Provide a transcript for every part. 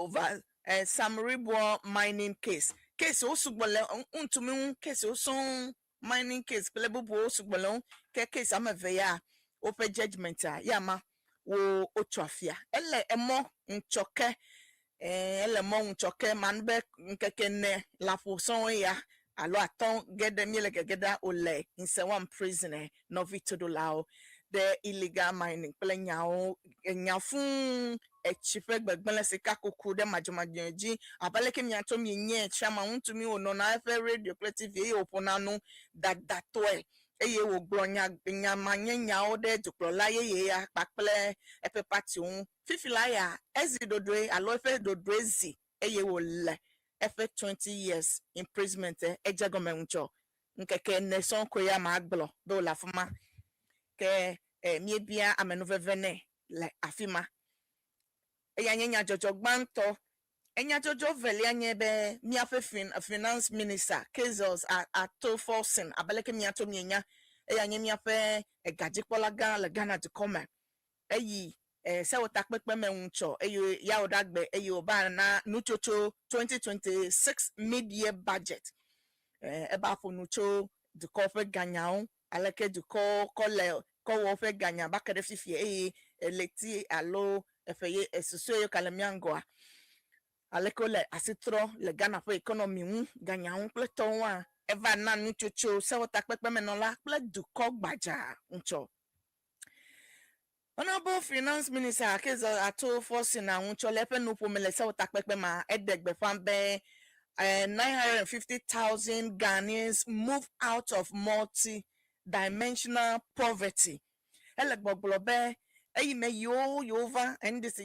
over some ribo mining case. Case also untumi case also mining case plebo sugbolo ke case amaveya open judgment yama wo otuafia ele emo nchoke ele mo nchoke manbe nkekene la poson ya alo aton gede miele geda ole in se one prisoner no vito lao the illegal mining planyao nyafun echife gbegbele se kakoku de majomaji abaleke mi atom yenye chama untumi ono na fe radio collective e oponanu that way eye wo glonya nyamanye nyao de duklola ye ya pakple epe party un fifila ya ezidodwe alo efe dodwezi eye wo le efe 20 years imprisonment ejegome uncho nkeke neson ko ya magblo do la fuma ke miebia amenovevene le afima eya nyenya jojo gbanto enya jojo veli anyebe miafe finance minister Kezos ato forcing abaleke miato mienya eya nyemiafe gajikpolaga le Ghana to come eyi se wotakpepe menwuncho eyi ya odagbe eyi oba na nuchocho 2026 mid-year budget eba fo nucho de ko fe ganyao aleke de ko le ko wo fe ganya bakere fifie eyi eleti alo efeye esusu yo kalemiangoa aleko le asitro le Ghana for economy un ganya un pleto wa eva na nuchocho se wotakpepe menola ple du ko gbaja uncho. Honorable Finance Minister Kezos ato forcing na uncho lepe nupo mele se wotakpepe ma edegbe fambe 950,000 Ghanaians move out of multi-dimensional poverty. Elegboglobe eyime yova and this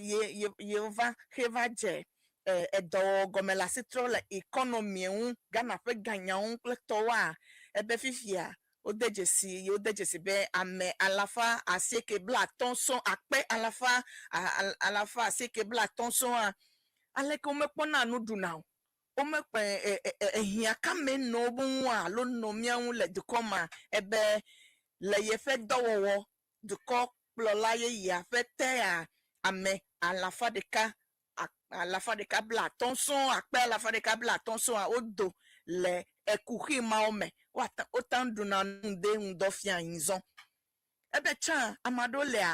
yova hevaje edo gomela sitro le economy un Ghana fe ganya un pletoa ebe fifia odejesi be ame alafa asieke bla tonson akpe alafa asieke bla tonson aleke omepona nudu now omekpe ehia kame no bunwa lo no mian le dukoma ebe le ye fe dowowo duko plola ye ya fe te ame alafa deka bla tonson akpe alafa deka bla tonson odo le ekuhi maome wata otandu na nde ndofia inzon ebe chan amado le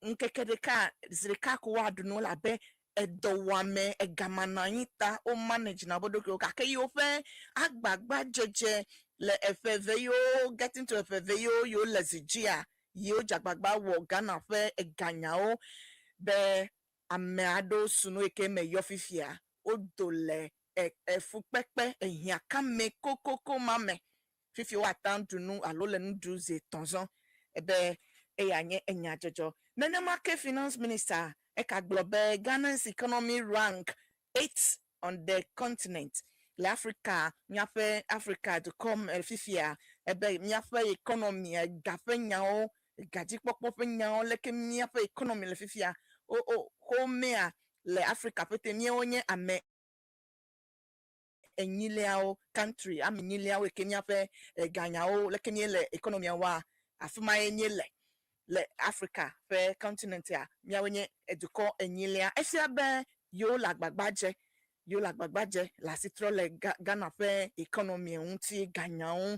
nkekedeka zrika ko wadu no la be edowame egamananyita o manage na bodoke ka yo fe agbagba jeje le efeve yo getting to efeve yo lezijia yo jagbagba wo Ghana fe eganyao be ameado sunu eke me yo fifia odole efu pepe ehia kame kokoko mame fifi wa tandu nu alole ndu ze tonzon ebe eyanye enya jojo Nenamake Finance Minister Eka Globe Ghana's economy rank 8 on the continent. L'Africa, miafe Africa to come fifia ebe miafe economy gafe nyao gaji pokpofe nyao leke miafe economy le fifia homea le Africa pete mionye ame enyiliao country ame nyiliao eke miafe ganyao leke le economy wa afuma enyele le Africa fe continent ya miawenye eduko enyilia esia be yo la gbagbaje la citro le Ghana fe economy unti gagnon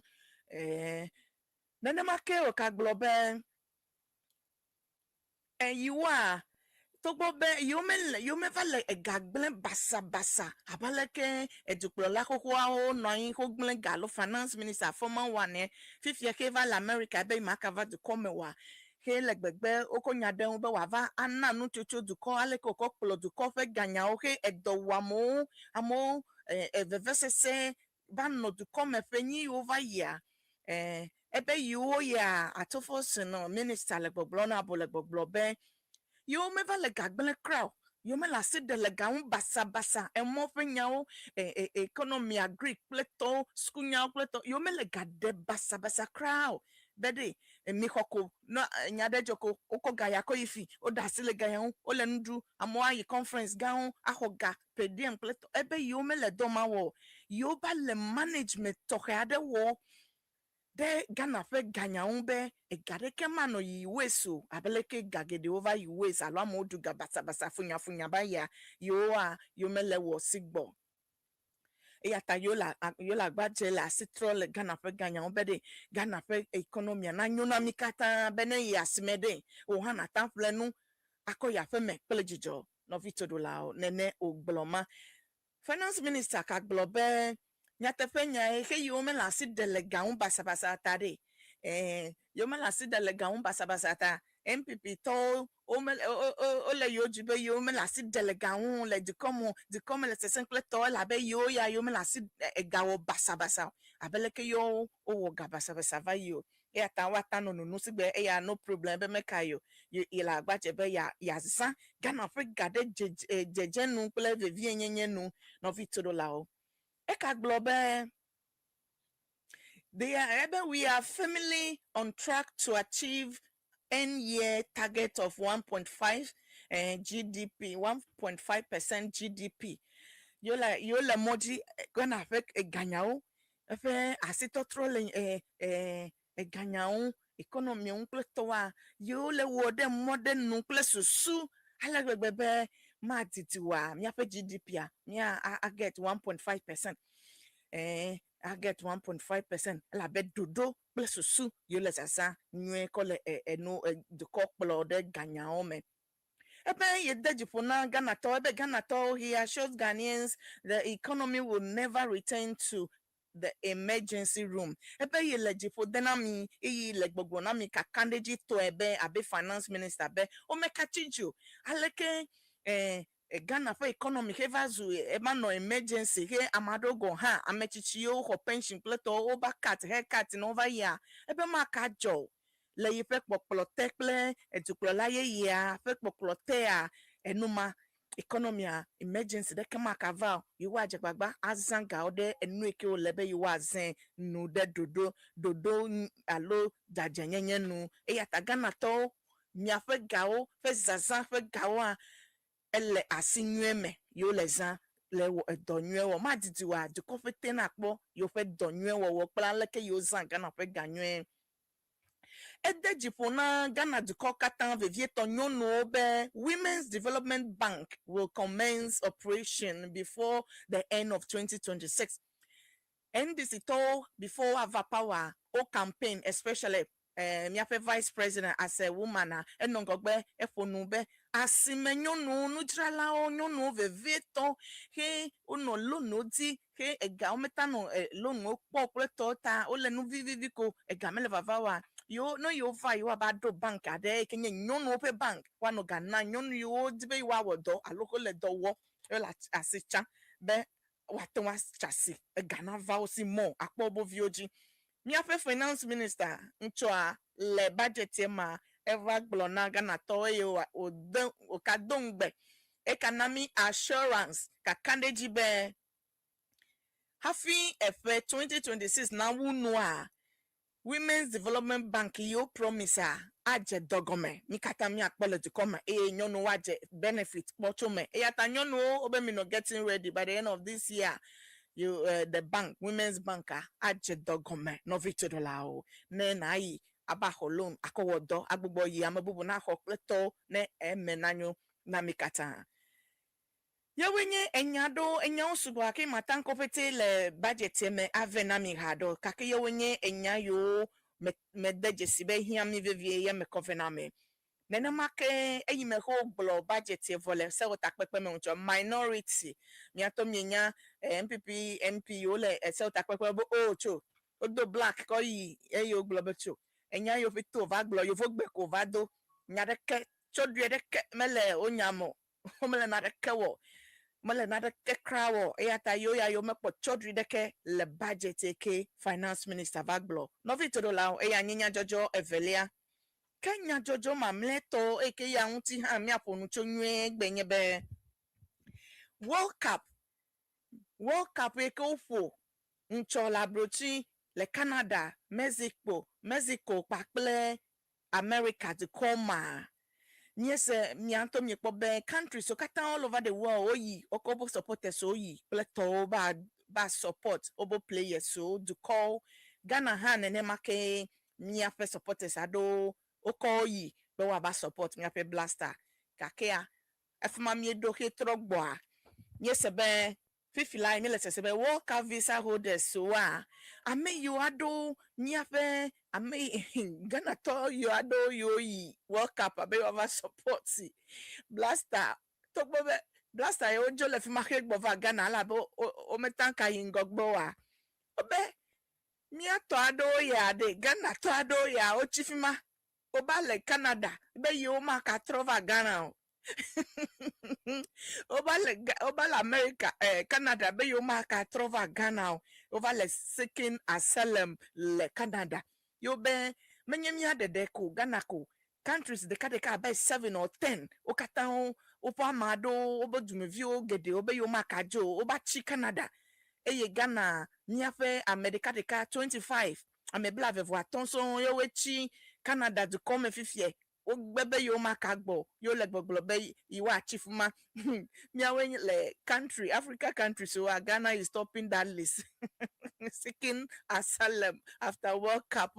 Nenamake o ka globe yiwa togbo be yo me vale gagblen basa abaleke eduklo la koko o noyin ko gblen galo finance minister former one fifia ke va l'America be makava de komewa he legbegbe okonyade be wava anna nu chuchu du ko ale ko plo du ko fe ganya o he edowamo amo evevesese banno du ko me fenyi over year ebe yo ya atofos no minister legboglo na bolegboglo be yo me va le gagbele crowd yo me la sit de le gaun basa e mo fe nyao economy agri pleto skunya pleto yo me le gade basa crowd bede mi hoko no nyade joko oko gaya ko ifi o da sile gaya o le ndu amo ayi conference gaun ahoga pediem pleto ebe yo me le doma wo yo ba le management to ade wo de Ghana fe ganya umbe e gade ke mano yi weso abeleke gagede over yi wes alwa modu ga basa funya ba ya yo mele wo sigbo e ata yo la gbaje la citrol Ghana fe ganya umbe de Ghana fe economy na nyona mikata bene ya simede o hana tanflenu akoya fe me pelejijo no vito la nene ogbloma finance minister ka globe nyatefe nya he yo me la si delega un basa tade yo me la si delega un basa ta MPP to o le yo jibe yo me la si delega un le di comme le simple to la be yo me la si gawo basa abele ke yo o ga basa va yo e ata wata no sigbe e ya no problem be me kayo ye la gbaje be ya san Ghana fe gade jeje nu ple vie nyenye nu no vitoro lao eka globe we are firmly on track to achieve end-year target of 1.5 GDP, 1.5% GDP. Yola moji gonna affect a ganyao. Efe asito trolling ganyao economy uncle toa. Yole wode modern nuclear susu. Bebe ma titiwa. Miafe GDP I get 1.5%. I get 1.5%. La bet dodo plus susu yole sasa nye kole no the cockblood ganyao me. Ebe ye deji fona Ghana to he assures Ghanaians the economy will never return to the emergency room. Ebe ye leji fo denami iyi legbogbo na mi ka kandeji to ebe abe finance minister be o me kachiju aleke Ghana for economy hevazu eba no emergency he amado go ha amechichi yo ho pension pleto over cut haircut in over year ebe ma ka jo le yi fe kpokplo tekple etukplo la ye ya fe kpokplo te a enuma economy a emergency de kema kava yiwa ajegbagba azanga ode enu eke o lebe yiwa azen nu de dodo alo jajenyenye nu e yata Ghana to mia fe gao fe zaza fe gao a ele asinweme yo lezan le donye wo ma didi wa de kofete na po yo fe donye wo pla leke yo zan Ghana fe ganwe Edejifona Ghana du Kokatan Vivieto Nyono Obe Women's Development Bank will commence operation before the end of 2026. NDC told before our power or campaign, especially miafe vice president as a woman and nongogbe efonube asime nyono nutrala o nyono veveto he uno lono di he ega ometano lono pokleto ta ole nu viviko ega mele vavawa yo no yo va yo abado bank ade kenye nyono pe bank wano gana nyono yo dibe wa wodo aloko le dowo yo la asicha be watwa chasi Ghana vausi mo akpobo vioji miafe finance minister nchoa le budget ma eva glona Ghana to yo o kadongbe economy assurance ka kandeji be hafi efe 2026 na wunu a Women's Development Bank yo promise aje dogome mikata mi akpole to come nyono waje benefit bochome yata nyono obe mi no getting ready by the end of this year you the bank women's banker aje dogome no victor lao ne na yi abaho loan akowodo agbugbo yi amabubu na hokleto ne emenanyo na mikata Yawenye enyado enya usubu ake matan kopete le budget me avena mi hado kake yawenye enya yo me deje sibe hiya mi vivie ye me kovena me nene make eyi me ho blo budget e vole se otakpepe me uncho minority mi ato mi enya MPP MP yo le se otakpepe bo ocho odo black ko yi eyo glo becho enya yo fito va glo yo fogbe ko vado nyadeke chodre deke mele onyamo omele na deke wo mole na de krawo eyata yo ya yo mepo chodri deke le budget eke finance minister vagblo no vitoro la eya nyinya jojo evelia kenya jojo mamleto eke ya unti ha mi aponu chonwe gbenye be world cup eke ofo nchola brochi le Canada Mexico pakple America de koma Yes, mianto mi pobe country so kata all over the world oyi okobo supporters oyi pleto ba support obo players so do call Ghana han ne make miape supporters ado okoyi be wa ba support miape Blaster kakea efuma mi do he trogboa nye sebe fifi la mi lese sebe work visa holders so ame you ado miape ame Ghana to you ado yo yi work up abe wa support si Blaster to be Blaster yo jo le fi make gbova Ghana la bo o metanka yingogbo wa obe mi ato ado ya de Ghana to ado ya o chifima oba le Canada be yo ma ka trova Ghana oba le America Canada be yo ma ka trova Ghana over le seeking asylum le Canada yo be menye mi ade ko Ghana ko countries de ka be 7 or 10 o kata o pa mado obodumevie ogede obe yo ma ka jo oba chi Canada eye Ghana niafe America de ka 25 amebla vevo atonso yo wechi Canada de come fifie o bebe yo makagbo yo le gbogbo be iwa chifuma miawe le country Africa country so Ghana is topping that list seeking asylum after World Cup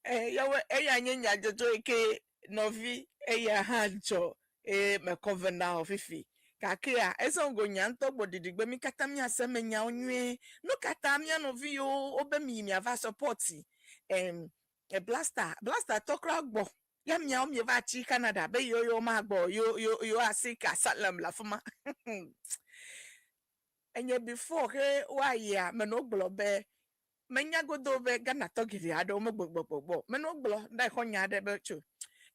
yawe eya nyenya jojo ike novi eya hancho me convena ofifi kakea esongo nyanto gbodigbe mi kata mi asemenya onwe no kata mi novi yo obe mi ava support Blaster tokra gbo ya mi o mi va chi Canada be yo ma gbo yo asika asylum la fuma enye before he wa ya me no gbobe menya godo be Ghana to gidi ado mo gbogbo me no gbo dai honya de be chu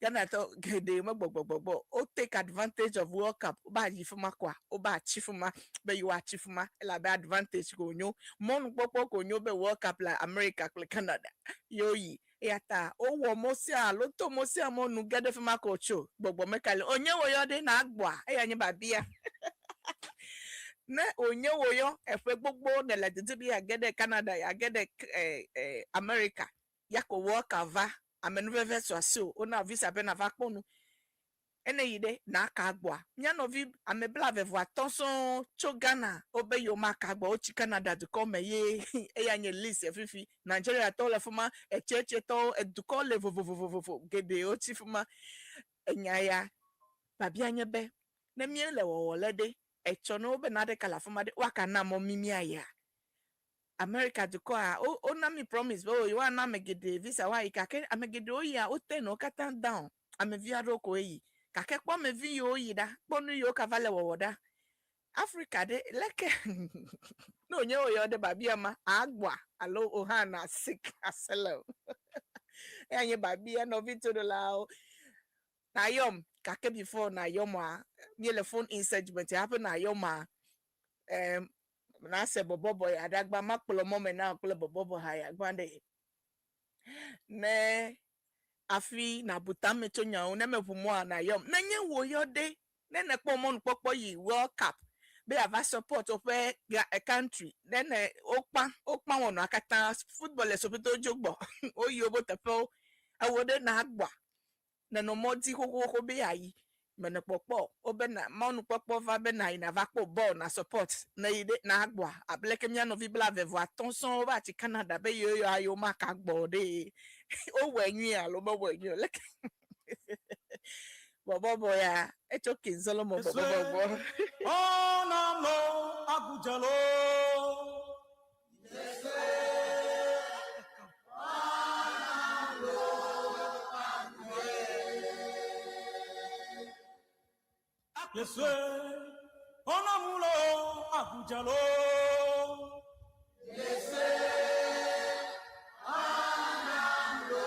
Ghana to gidi mo gbogbo o take advantage of World Cup ba yifuma kwa o ba chifuma be you achifuma la be advantage go nyo mon popo ko nyo be World Cup la America kle Canada yo yi yata o wo mosia lo to mosia mo nu gede fuma ko chu gbogbo mekale onye wo yo de na agba e anye ba bia ne onye wo yo efe gbogbo de la de bi agede Canada ya agede America yako work ava amenuveve so ona visa be na vakponu ene yide na aka agba nya novi amebla vevo atonso cho Ghana obe yo maka agba ochi Canada de come ye eyanye list efifi Nigeria to le fuma echeche to eduko le vovovovovo gede ochi fuma enyaya babia nyebe na mie le wowolede echo no be na de kala fuma de waka na mo mimi aya America de ko o na mi promise you na megede visa wa ikake amegede o ya o ten o kata down amevia roko yi kake kwa mevi yo yi da kponu yo kavale wowoda Africa de leke no nye o yo de babia ma agwa alo ohana sick aselo anye babia no vito la na yom kake before na yom mi le phone insurgent happen na yom na se Borborbor adagba makpolo moment na kule Borborbor haya gwande ne afi na butame tonya na mepumo na yom na nye wo yo de ne na kpomo npopo yi World Cup be ava support of a country then okpa won akata football esopito jogbo o yi obo tepo awode na agba na no modi kokoko be ayi mene popo obe na manu popo va be na ina va ko ball na support na ide na agba ableke mia no vibla vevo attention ba ti Canada be yo ayo maka gbo de o wenyu ya lo bo wenyu leke Borborbor ya echo kinzolo mo Borborbor oh no agujalo Yes, onamulo agujalo. Yes, onamulo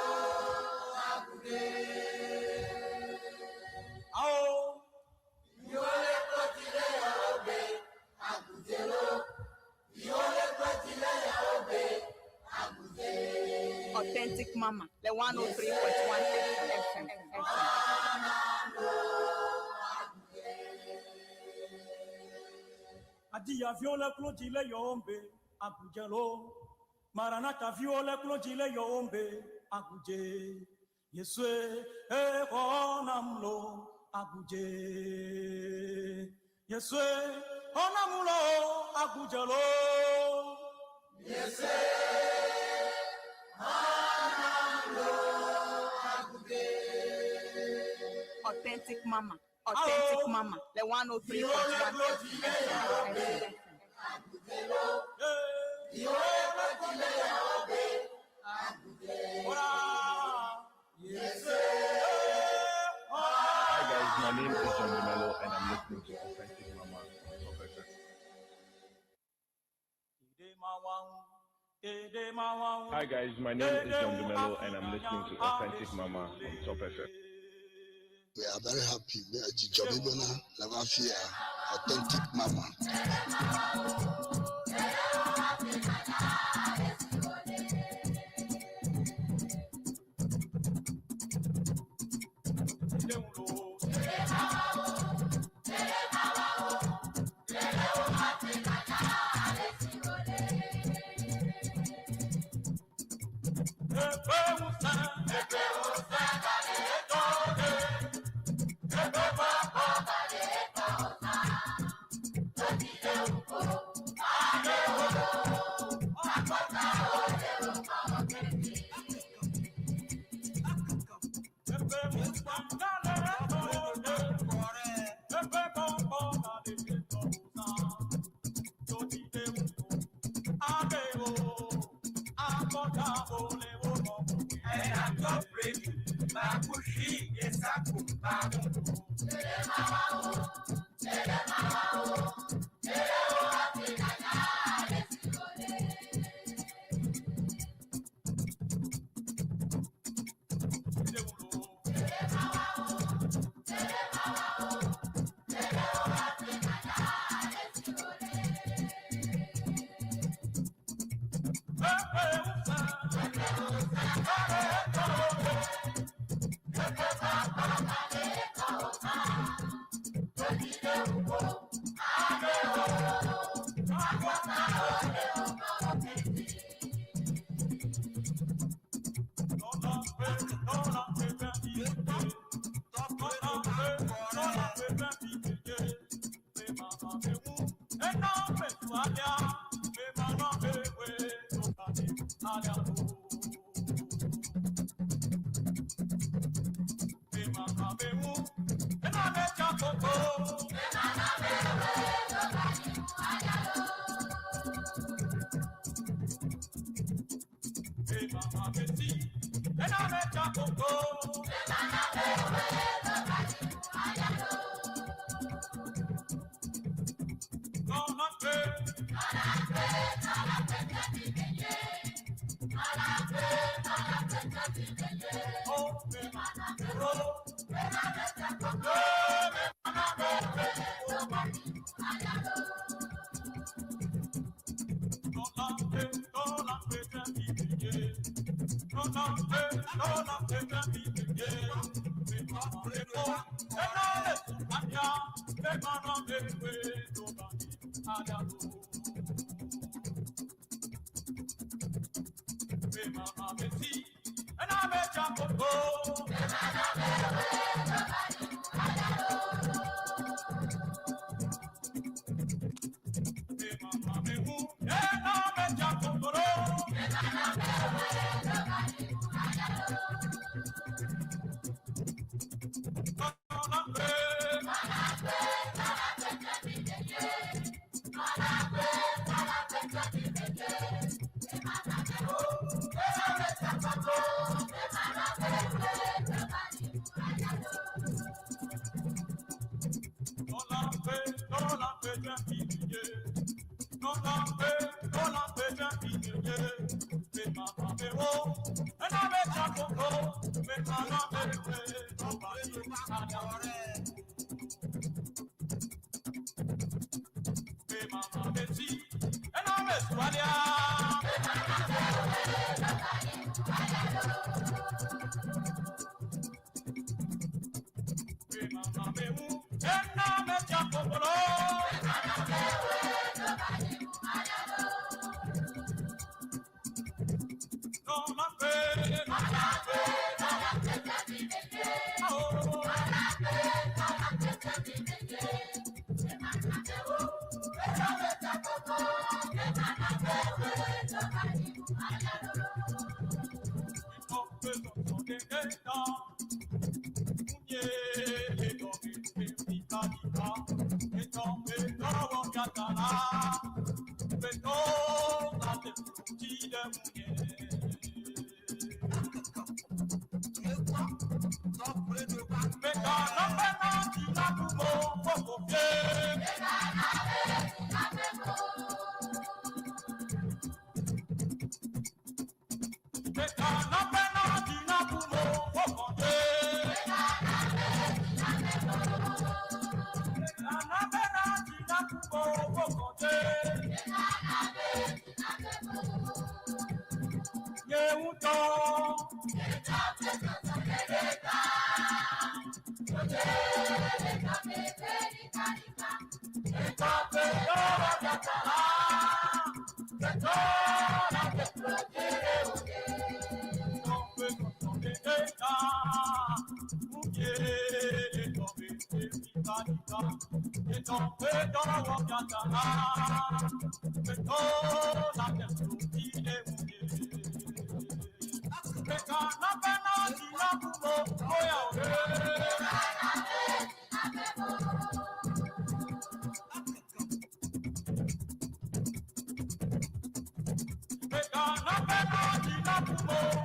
agude. Ao, yole kotile yaobe agujelo. Yole kotile yaobe agude. Authentic Mama, the 103.1 FM. Adia viola clotile yombe agujelo. Maranata viola clotile yombe aguje. Yeswe onamlo aguje. Yeswe Onamulo akujalo. Yes. Authentic mama. Authentic mama. The 103. Hi guys, my name is Dunenyo and I'm listening to Authentic Mama on Top FM. Hi guys, my name is Dunenyo and I'm listening to Authentic Mama on Top FM. We are very happy. We are Jijobibona, Lavafia, Authentic Mama.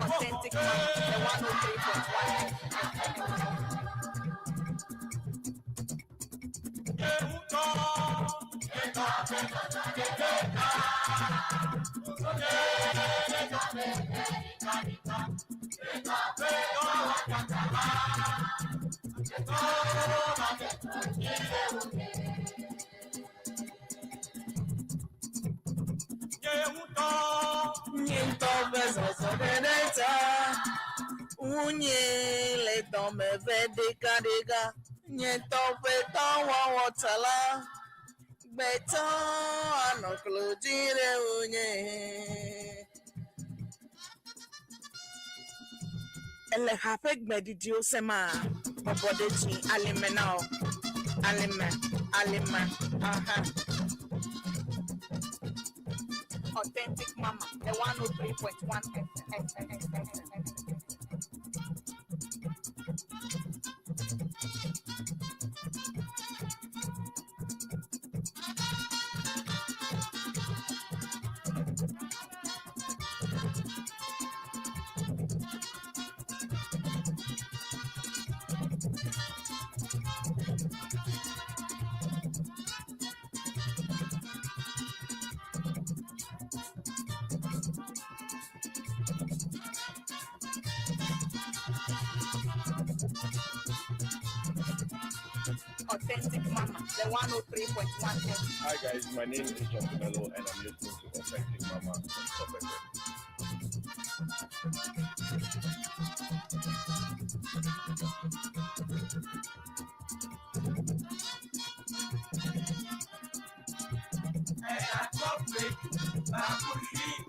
Authentic Mama, the 103.1. Niento besos de neta, unye le tome vedika diga, niento beton wa watala, beton anokludire unye. Ele hafek medidio sema, bobodeji alime now, alime, aha. Authentic Mama, the 103.1 Authentic Mama, the 103.1 Hi guys, my name is Dunenyo and I'm listening to Authentic Mama on Top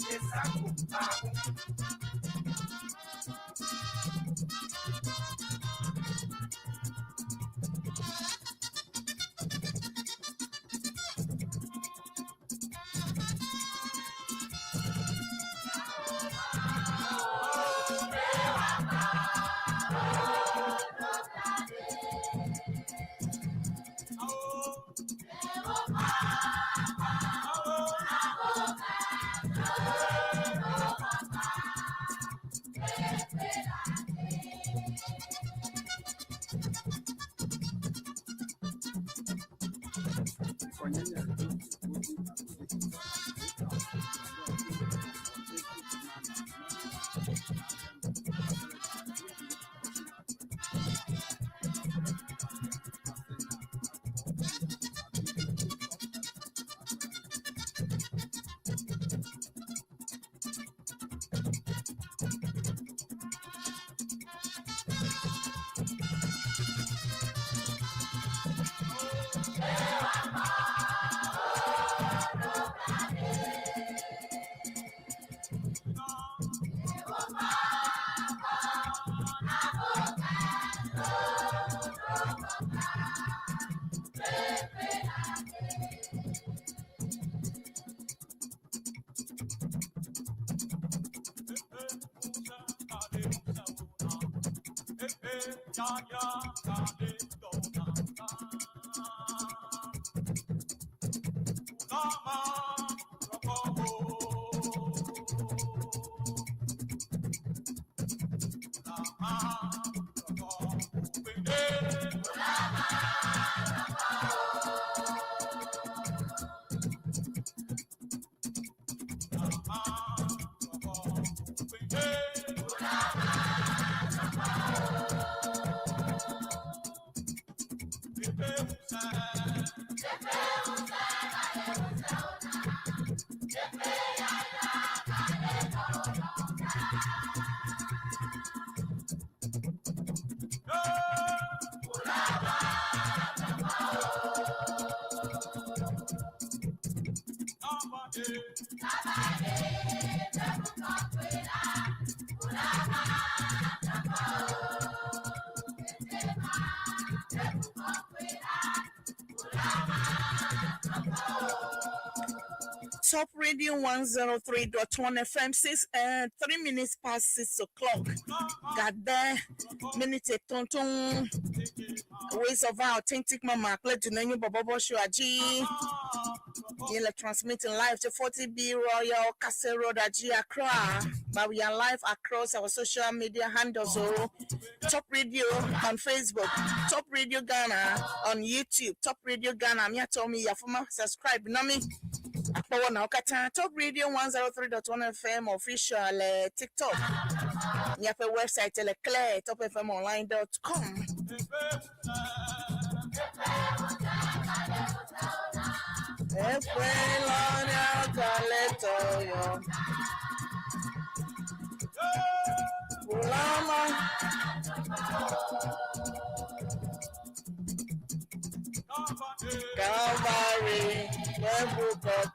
FM. Top Radio 103.1 FM 3 minutes past 6 o'clock. Got there, minute tonton. Ways of our authentic mama, Dunenyo Borborbor show aji. You're transmitting live to 40B Royal Castle Road Aji Accra. But we are live across our social media handles. So Top Radio on Facebook, Top Radio Ghana on YouTube, Top Radio Ghana. Me told me Yafuma subscribe. Nami. Top Radio 103.1 FM official TikTok. Yape website Claire topfmonline.com. Calvary, Borborbor,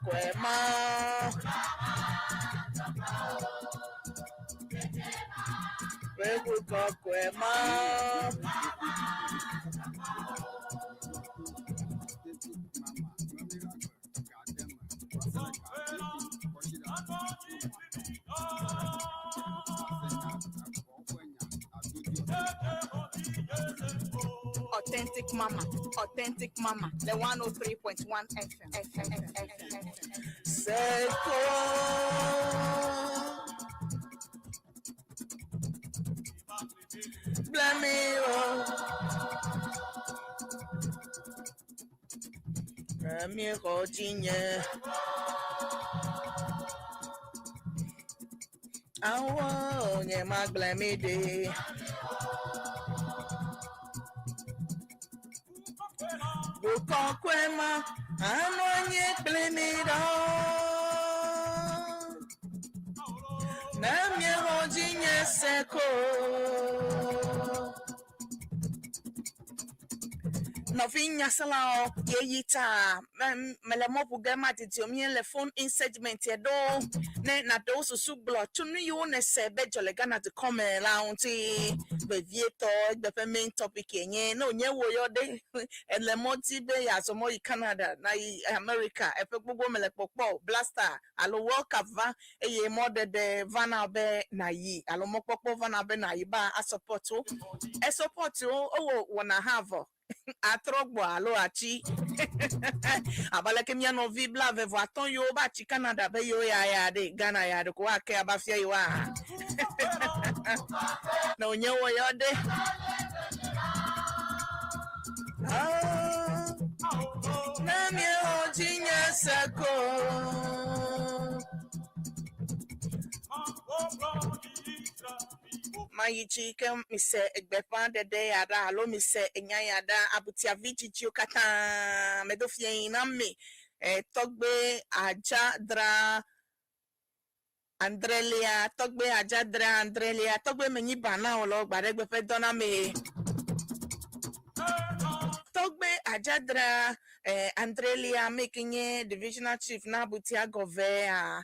Authentic Mama, the 103.1 FM. Seko, Blamiro, Jinye, Awo, Yema, Blamide. Bukokwema, Anonye Blemida. Namye Jinye Seko. Novinya Salao, Yeyita, Melamopu Gama did you mean the phone in segment yedo? Na dosu sublo, Tunu ne se bejolegana to come around the Vieto, the main topic, no, wo de, and the Monty Bay as a more Canada, na America, a Popo Melepopo, Blaster, Alo Walkava, a more de Vanna Be Nayi, Alo Mopopo Vanna Be Naiba, a support you, oh, one I have. Atrogbo alo achi abaleke mi no vibla vevo aton yo ba chi Canada be yo ya de Ghana ya de ko ake abafia yo a na onye wo yo de na mi o jinya sako my chicken, Miss Egbepan, the day ada, hello, Miss Enyada, Abutia Vichi Kata, Medofia me, Togbe, Ajadra, Andrelia, Togbe, Ajadra, Andrelia, Togbe, Meni Bana, or Log, but Egbepe Donna me. Togbe, Ajadra, Andrelia, making a divisional chief Nabutia Govea,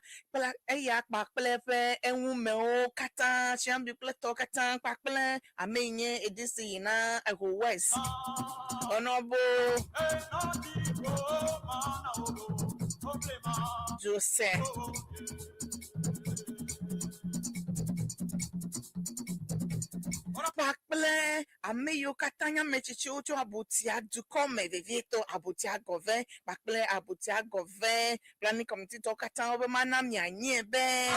Eyak Baklepe, and Wumeo, Kata, Shambi Plato Katan, Pakle, Amenye, Edisina, a go west. Honorable Joseph. Pakle, ameyo katanya mechichi ocho abutia dukome vivieto abutia gove bakle abutia gove planning committee to katan obe mana mianye be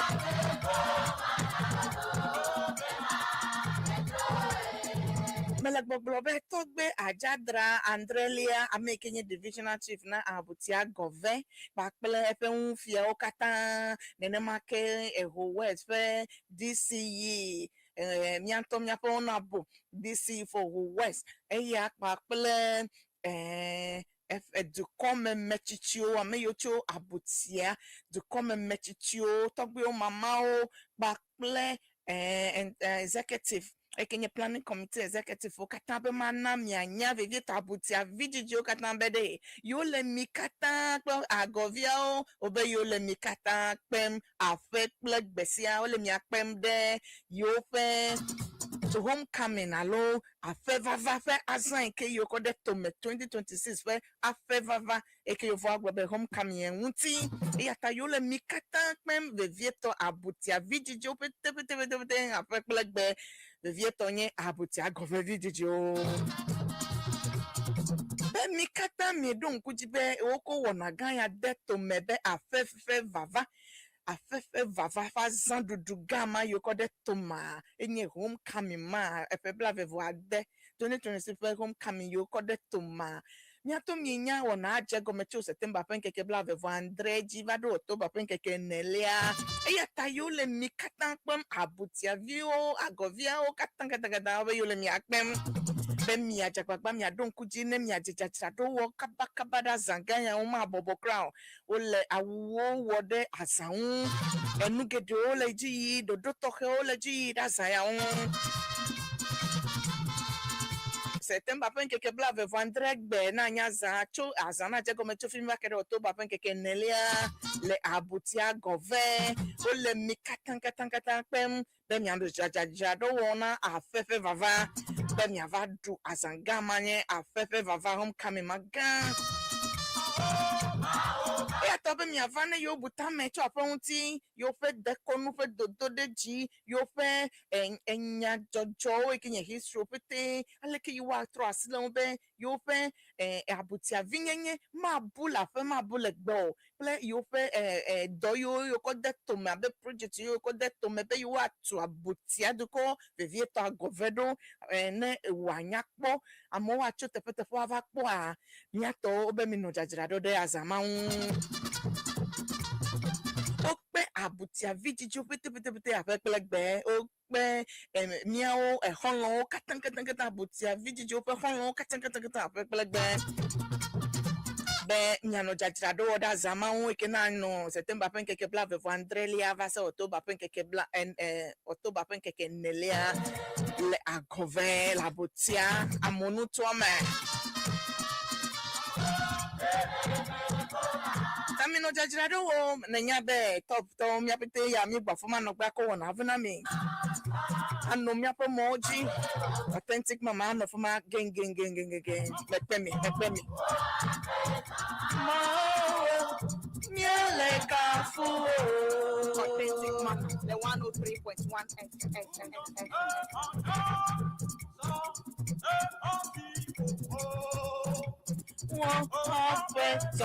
Melek Borborbor togbe ajadra Andrelia amekenye divisional chief na abutia gove bakle efe unfia okatan nenemake eho west fe DCE mianto miapo nabo DCE for west eya bakle du come mechichio ameyocho abutia du come mechichio togbe o mama o bakle executive ekenye planning committee executive o katambe mana mianya vivie tabutia vidijio katambe de yo le mikata agovia o obe yo le mikata pem afe plug besia o le miakpem de yo fe to homecoming alo afe vava fe azan ke yo kode to me 2026 fe afe vava eke yo vo agbe homecoming enwuti e ata yo le mikata pem vivie to abutia vidijio pete afe plug be vivie tonye abutia gove vidijio be mikata mi don kujibe oko wonaga ya de to mebe afe vava afefe vava fa zan dudu gama yoko de toma enye homecoming ma efebla vevo ade 2026 homecoming yoko de toma miato mienya wona aje gomecho September pen keke bla vevo Andre jivado October pen keke nelia eya tayo le mikatan pem abutia vio agovia o katanga we yo le miakpem be mi ajakpakpa mi adon kuji ne mi ajejaja do wo kabada zanganya o ma bobo crown o le awuwo wode asaun enugede o le ji dodo toke o le ji dazaya September pen keke bla ve vandrek be na nyaza cho azana je come to film vakere October pen keke nelia le abutia gove o le mikatan pem be mi ando jajaja do wona afefe vava be mi avadu azanga manye afefe vava homecoming magan e atobe mi avane yo butame cho aponti yo fe dekonu fe dodo deji yo fe enya jojo ekinye history pete aleke you wa tro asilon be yo fe abutia vinyenye ma bula gbo ple yo fe doyo yo ko de to me be project yo ko de to me be yo wa to abutia duko vivie to agovedo ne wanya kpo amo wa cho tepete fo ava kpo a mi ato obe mi no jajira do de azama okpe abutia vidijio pete afekpelegbe okpe miao ehonlo katan abutia vidijio pe honlo katan afekpelegbe be nyano jajira do oda zama ekena no September pen keke bla vevo Andrelia va se October pen keke bla October pen keke nelia le agove la butia amonu tome Tamino jajirado wo nenya be top to mi apete ya mi gba foma no gba ko wona avuna mi anu mi apo moji authentic mama no foma gen pepe mi ma miele kafu authentic mama the 103.1 One perfect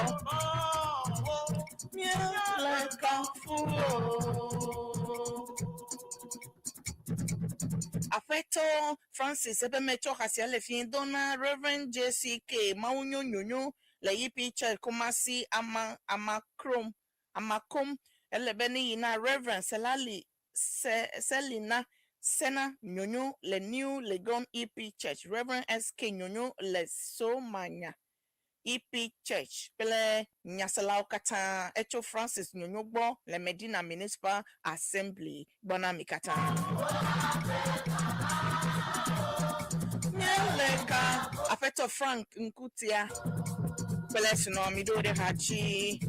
like a fool. Afeto Francis Ebemecho Hasiale fin dona Reverend JCK Maunyo Nyonyo le yipi church kumasi amakom elebeni ina Reverend Selina Sena Nyonyo le New Legon EP Church Reverend SK Nyonyo le Somanya EP Church pele Nyasalau Kata Echo Francis Nyonyogbo le Medina Municipal Assembly Bona Mikata Nyeleka Afeto Frank Nkutia pele Sino Midode Hachi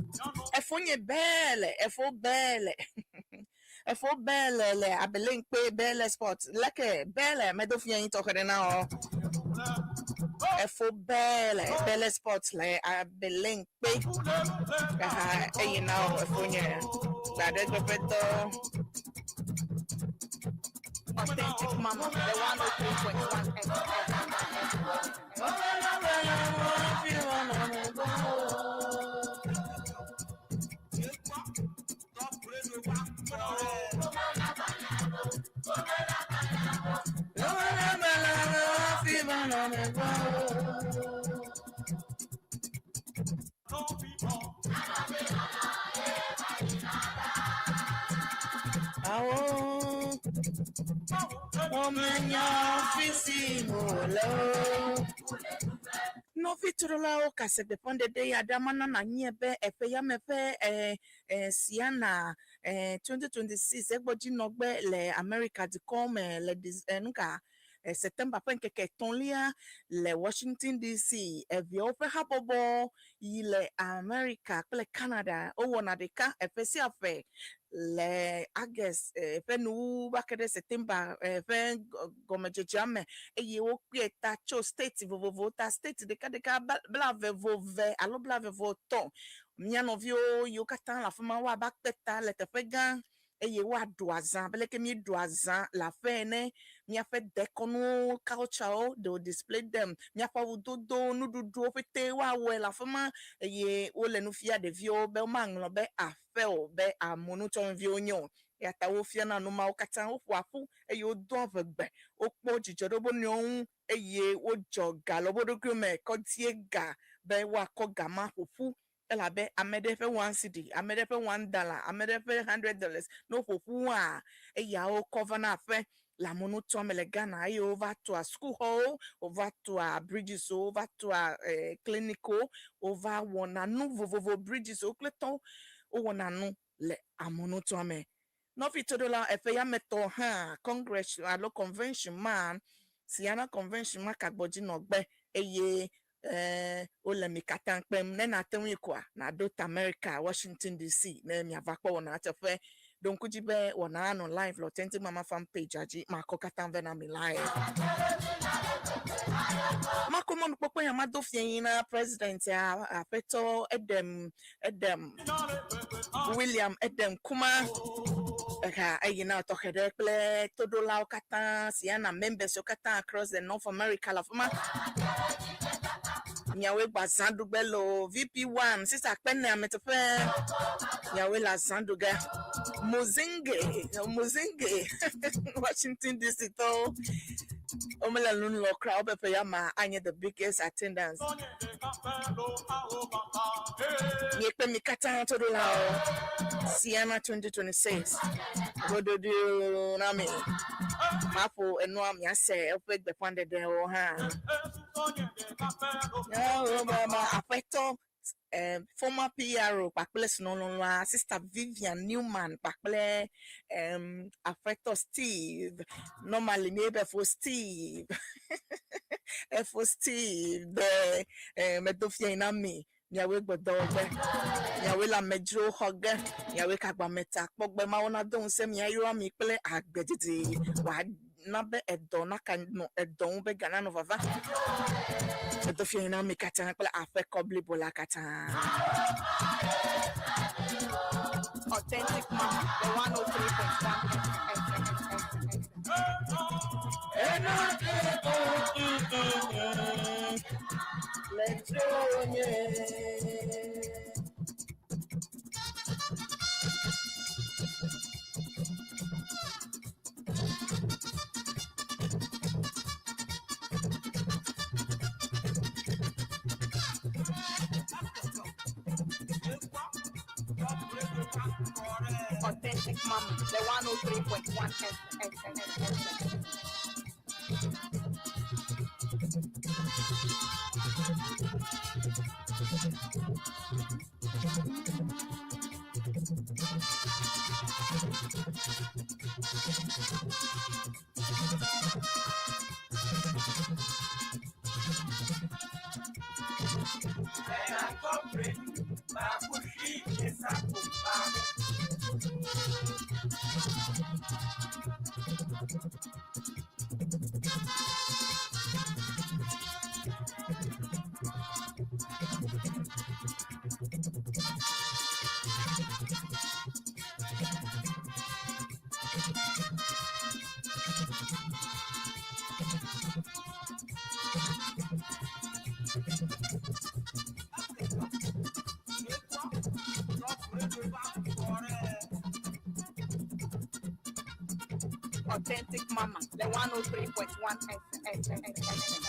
Efonye Bele Efo Bele le Abelinkpe Bele Sport Leke Bele Medofia Intokere na o Efo Bele Sports le Abelinkpe you know Efonye la de gopeto Authentic Mama, the 103.1 no fitula o kase depende de adamana na nyebe efe ya mefe siana 2026 egboji nogbe le America di come le nka September pen keke tonlia le Washington DC evio ofe habobo ile America le Canada o wona de ka efe si afe le August efe nu bakede September efe gomejejame eye wo pe ta cho state vovovo ta state de ka blave vove alo blave voton mianovio yo katan la fama wa bakpeta le tefe gan eye wa doazan beleke mi doazan la fene mi a fait dekonu culture de display them mi a fa wudodo nududu fete wa we la fama eye o le nu fia de vio be manglo be afe o be amonuton vio nyo ya ta wo fia na no ma o katan o afu eye o don vegbe o po jijodo bo ni ohun eye o joga lobodo grume ko tie ga be wa ko ga ma fufu ela be amedefe $1, amedefe $1, amedefe $100 no fufu a eya o cover na fe la monoton me le Ghana I over to a school hall over to a bridges over to a clinical over one anu vovovo bridges o kleton o one anu le amonoton me no fitodola efe ya meto ha congress alo convention man siana convention ma kagboji no gbe eye o le mi katan pem ne na tenwi kwa na dot America Washington DC na mi avakwa wona atefe donc jibe wona no live Authentic Mama fan page aji mako katan vena mi live mako mon popo ya madofie na president ya apeto edem William edem kuma ayi na to hedekle todo la katan siana members o katan across the North America la fama Nyawe Bazandubelo VP1 sister Penne Ametefe Nyawe la Zanduga Muzinge Washington DC to Omela Lunlo crowd pe yama anye the biggest attendance Yepe mikata to do la Siena 2026 Godo nami Mapo enwa mi ase opek be pande de o ha Afeto former PRO Pakple no sister Vivian Newman Pakple Afeto Steve normally maybe for Steve for Steve the medofia inami Yawe Bodobe Yawe la Medro Hogger Yawe Kagbameta Pogbe Maona don't send me a mi play agbedidi wa nabe edona kan no edon be gana no vava medofia inami katan pala afe kobli bola katan Authentic Mama the 103.1 Let's go, Authentic Mama, the 103.1 Authentic Mama, the 103.1 FM.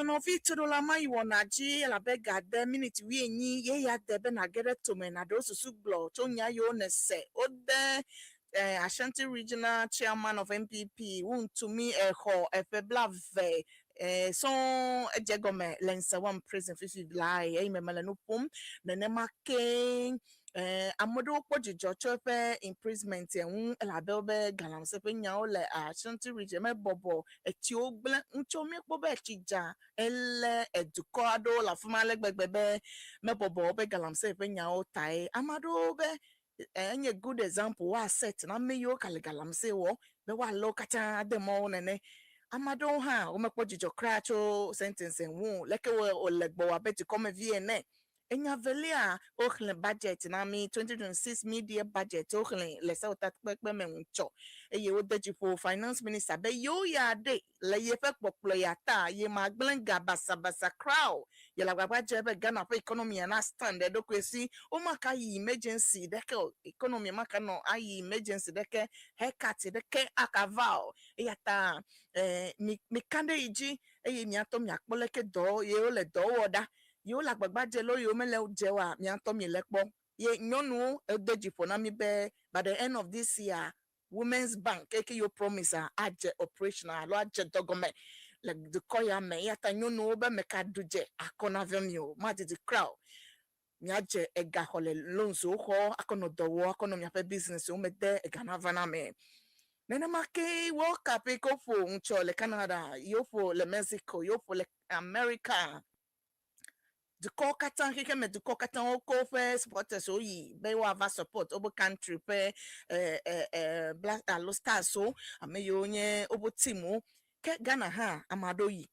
No fitro la mai wonaji la bega de minute we nyi ye ya de be na gere to me na do susu blo to nya yo ne se ode Ashanti Regional Chairman of MPP to me ho efebla ve so ejegome lensa one prison fifi lie e me mele no pum ne ma king amodo pojijo chope imprisonment en la belbe galam se penya o le Ashanti Region me bobo eti ogble ncho mi po be chija ele educado la fuma le gbegbe me bobo be galam se penya o tai amado be any good example wa set na me yo kaligalam se wo be wa lo kata de mo nene amado ha o me pojijo cracho sentence en wo leke o legbo wa beti come vne enya velia okhle budget na mi 2026 media budget okhle le se otat pepe me ncho eye o deji for finance minister be yo ya de le ye fe poplo ya ta ye magbenga basa crowd ye la baba jebe Ghana for economy na stand de kwesi o maka yi emergency de ke economy maka no ayi emergency de ke hekati de ke akaval ya ta mi kande iji eye mi ato mi akpole ke do ye o le do woda yo la gbagba je lo yo mele je wa mi anto mi lepo ye nyonu edeji for na mi be by the end of this year Women's Bank eke yo promise aje operational lo aje dogome like the koya me ya ta nyonu be meka duje akona venue ma di crowd mi aje ega hole loans o ho akono dowo akono mi ape business o me de ega na vana me nene make work up eko fo uncho le Canada yo fo le Mexico yo fo le America the kokatan keke me the kokatan oko fe supporters so yi be wa va support obo country pe black lo stars so ame yo nye obo team ke Ghana ha amado yi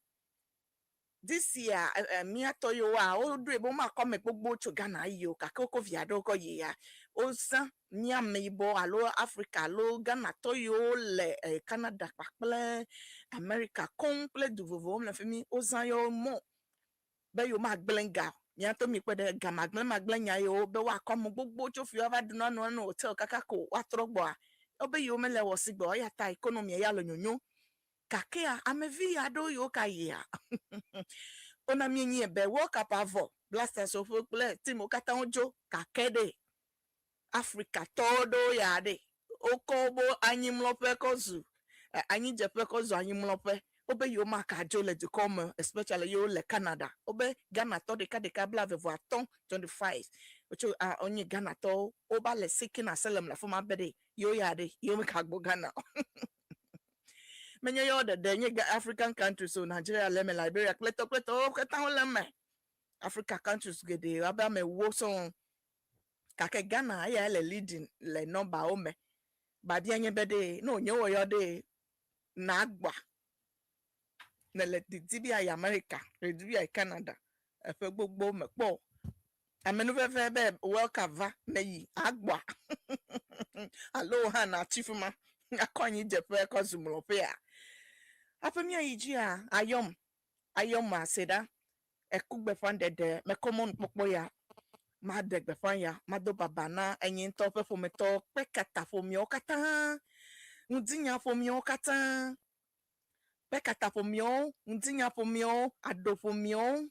this year mi ato yo wa o do ebo ma come gbogbo cho Ghana yi o ka ko viado ko yi ya o san mi ame ibo alo Africa lo Ghana to yo le Canada pakple America complete du vovo me femi o san yo mo be yo magbenga ya to mi pe de ga magbenya yo be wa ko mo gbogbo cho fi over do no hotel kakako wa trogbo a obe yo mele wo sigbo ya ta economy ya lo nyonyo kakea amevi ado yo ka ya ona mi nyi be work up avo blasters of play team kata onjo kakede Africa todo ya de okobo anyi mlope kozu anyi jepe kozu anyi mlope obe yo maka jole de come especially yo le Canada obe Ghana to de ka bla vevo aton 25 ocho onye Ghana to oba le seeking asylum la former bede yo ya de yo maka gbo Ghana menye yo de nye African countries so Nigeria leme Liberia kleto keta leme Africa countries gede aba me wo so kake Ghana ya le leading le number ome badi anye bede no nye wo yo de na agba na le dibia ya America dibia Canada efe gbogbo mepo amenu fe be welcome va na yi agba aloha na chifuma akonyi jepe ko zumropea afemi ayiji a ayom aseda ekugbe fande de me common pokpo ya ma de gbe fan ya ma do babana enyin to pe fo me to pe kata fo mi o kata undinya fo mi o kata pe kata fo mi o undinya fo mi o ado fo mi o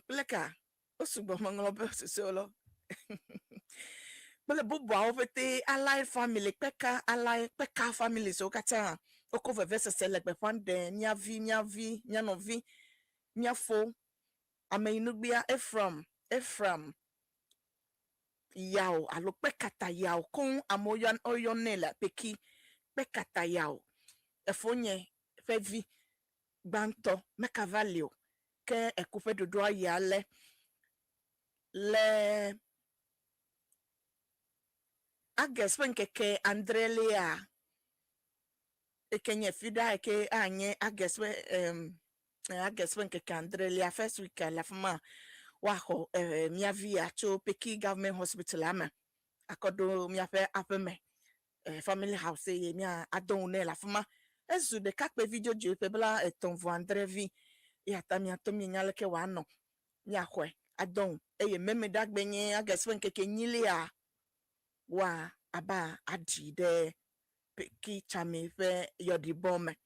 pleka osugbo mangolo be solo bele bubu a ofete allied family peka family so kata oko veve se legbe fande nya vi nya no vi nya fo ameinubia Ephraim yao alo pekata yao kon amoyan oyonela peki pekata yao efonye fevi banto mekavalio ke ekufe dodo ayale le ages penkeke Andrelia ekenye fida eke anye ages penkeke Andrelia first week la fama waho miavia cho peki government hospital ama akodo miafe apeme family house ye mia adon ne la fama ezu de kakpe video ju pe bla eton vo Andrevi ya tamia to mi nyale ke wano nya kwe adon eye meme dagbenye ages penkeke nyilia wa aba adi de peki chami fe yodi bome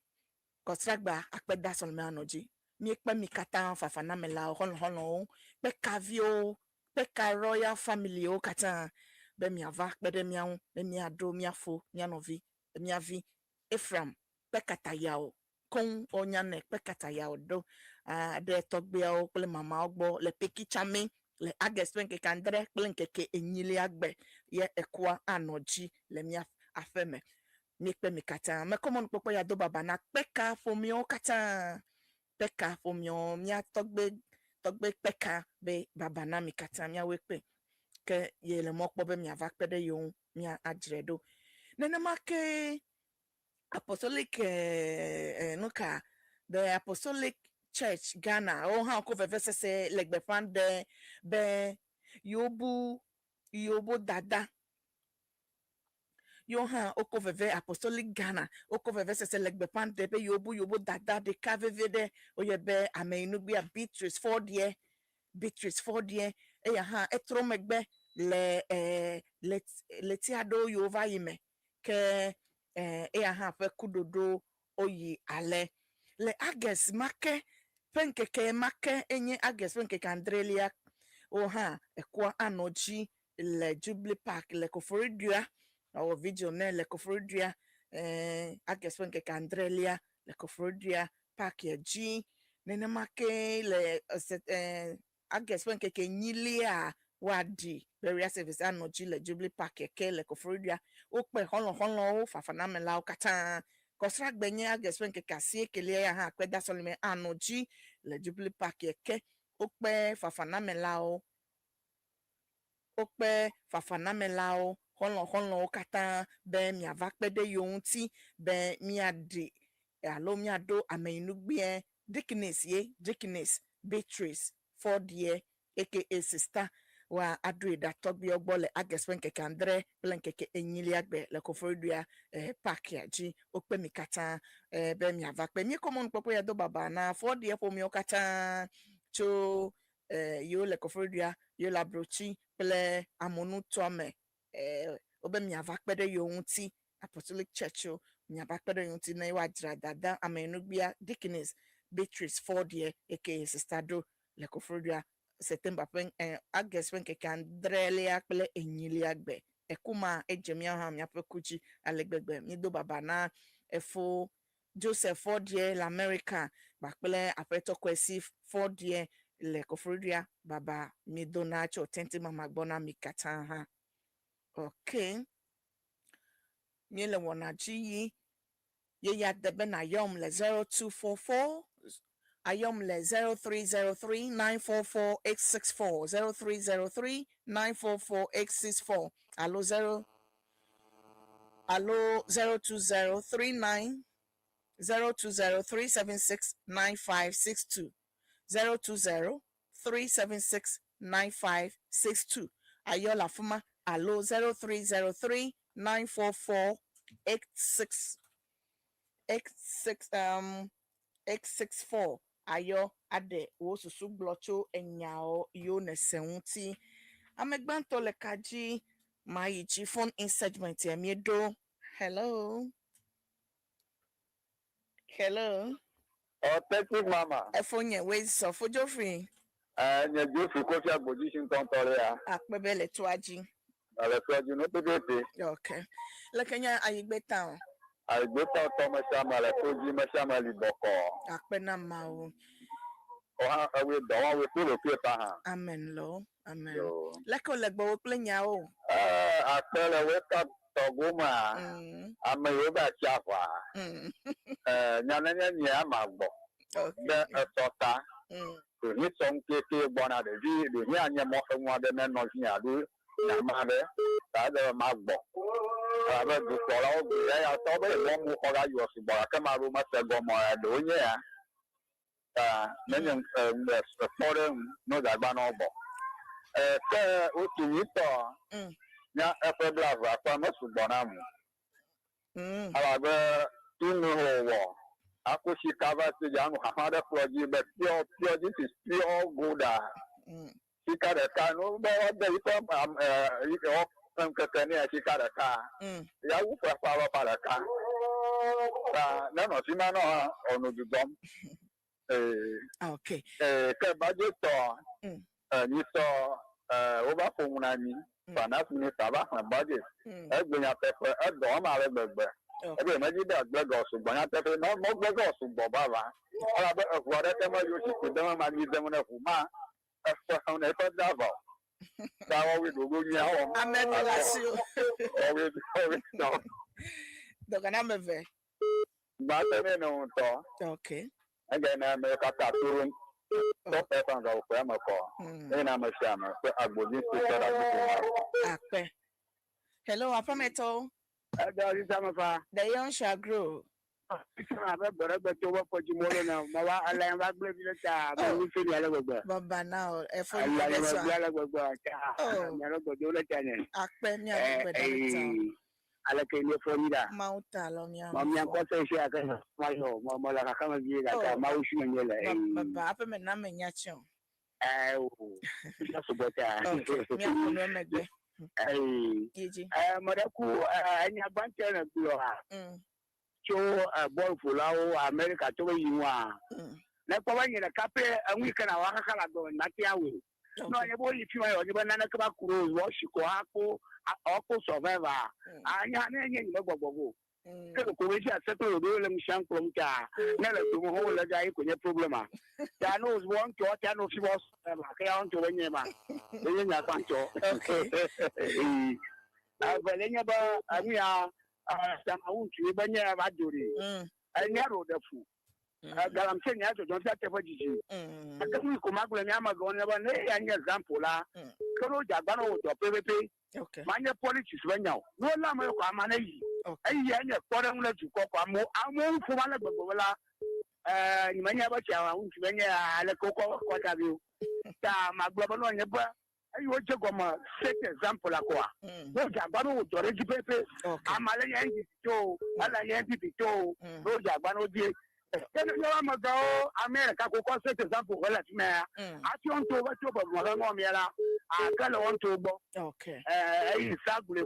kostragba akpeda solme anoji mi ekpe mi kata fafana mela hon pe kavio pe ka royal family o kata be mi ava kpede miawo be mi ado mi afo mi anovi mi avi Ephraim pe kata yao kon onyane pe kata yao do de togbe o ple mama ogbo le peki chami le agespen ke kandre ple nke enyile agbe ye ekwa anoji le mi afeme mi ekpe mi kata me komon popo ya do baba na peka fomio kata peka fomio mia togbe peka be baba na mi kata mia wekpe ke ye le mokpo be mi ava kpede yo mia ajredo nene make apostolic nuka the apostolic church Ghana o ha ko veve se legbe fan de be yobu dada yo ha oko veve apostolic Ghana oko veve se legbe pan de be yobu dada de kaveve de oyebe ameinu bia Beatrice 4 e ya ha etro megbe le letiado yo va yime ke e ya ha fe kudodo oyi ale le ages make penkeke make enye ages penkeke Andrelia o ha ekwa anoji le Jubilee Park le koforidua our video ne le koforidua ages penkeke Andrelia le koforidua park ya ji nene make le ages penkeke nyilia wadi burial service anoji le Jubilee Park eke le koforidua okpe holon fafana mela kata kosra gbenye ages penkeke asie kele ya ha kweda solime anoji le Jubilee Park eke okpe fafana melao holon kata be mi ava kpede yonti be mi ade alo mi ado ameinugbe Dickness Beatrice 4 aka sister wa adreda togbi ogbole agespen keke Andre plenkeke enyili agbe le koforidua park ya ji okpe mi kata be mi ava kpe mi komon popo ya do baba na 4 po mi okata cho yo le koforidua yo la brochi ple amonu tome obe mi ava kpede yo nti apostolic church o mi ava kpede yo nti na iwa jira dada amenugbia Dickness Beatrice 4 aka sister do le koforidua September pen August pen keke Andrelia ple enyili agbe ekuma ejemia ha mi apekuji alegbegbe mi do baba na efo Joseph 4 l'America bakple apeto kwesi 4 le koforidua baba mi donacho tenti mama gbona mi kata ha okay mi le wona ji ye ya debe na yom le 0244 ayom le 0303-944-864 0303-944-864 allo 020-376-9562 020-376-9562 ayola fuma allo 0303-944-864 ayo ade wo susu blocho enyao yo ne sewuti amegbanto le kaji my phone in segment emiedo. Hello. Authentic mama. Efonye ways so for Joffrey. Nye Jofi kofi position tontore ya. Akbebele tuaji. Ale tuaji no tebete. Okay. Lekenya ayigbe town. Ayigbe town to mashama le koji mashama liboko. Akpena mao. Oha awe dawa we polo pieta ha. Amen lo. Amen. Leko legbo we plenya o. Akpele we ka toguma. Ame yoba chafa. Nyananya nya magbo. De etota. Ni song ke bona de vi ni anya mo nwa de no nya du na ma de ta de magbo. Aba du ko la o bi ya to be mo mu ko ga yo si bo ka ma ru ma se go mo do nya ya. Menyen foreign no da ba no bo. Ke o ti ni to. Nya e fe blava pa mo su bona mu. Aba be tu no wo. Akushi cover to Jan Hamada project, but pure this is pure good. She got a car, no more the from Catania, she got a car. Yahu for power for a car. None of Simano or no dom. Okay. Budget store. You saw over for Munani, Panas Minister, and budget. Every pepper, a dome, I remember. Okay, imagine that black gossip, but not black gossip, Bobava. Whatever you should do, I need them on a Huma, a person at a double. Now we do now. I'm not you. No. The Ganamave. But I don't know. Okay. Again, I make a tattoo. Top person of Pramako. Then I'm a shaman. I would use to hello, Apameto. The young shall grow. Baba now, if Madaku, any abandon of Bloha. Show a ball for Lao, America to where you are. Not going in a couple, and we can have a go in Matiawi. No, if you are banana cruise, wash Chicoaco, Oko survivor. I am no Bobo. Kuweza settle the Misham from Ka. Never to hold a guy with a problem. There knows one to attend of she was on to Wenema. Okay. Valeniaba, Amia, Samaun, Banya Vaduri. I narrow the fool. I'm saying, I don't have to put you. I can't come up with Yamagon, never any example. Koro Jabano, your PVP. Okay. Manya politics right now. No Lama Manay. I am a foreign to cook. I'm more for one of the you may have a child, when you are a cocoa, what have you? My global on your bar. You want to come a set example. No Jabano, George Pepe. I'm a young show, a young people, no Jabano. I'm a go, America, who can set example. Well, at me, I want to over to Mohamela. I can't want to go. Okay. Exactly.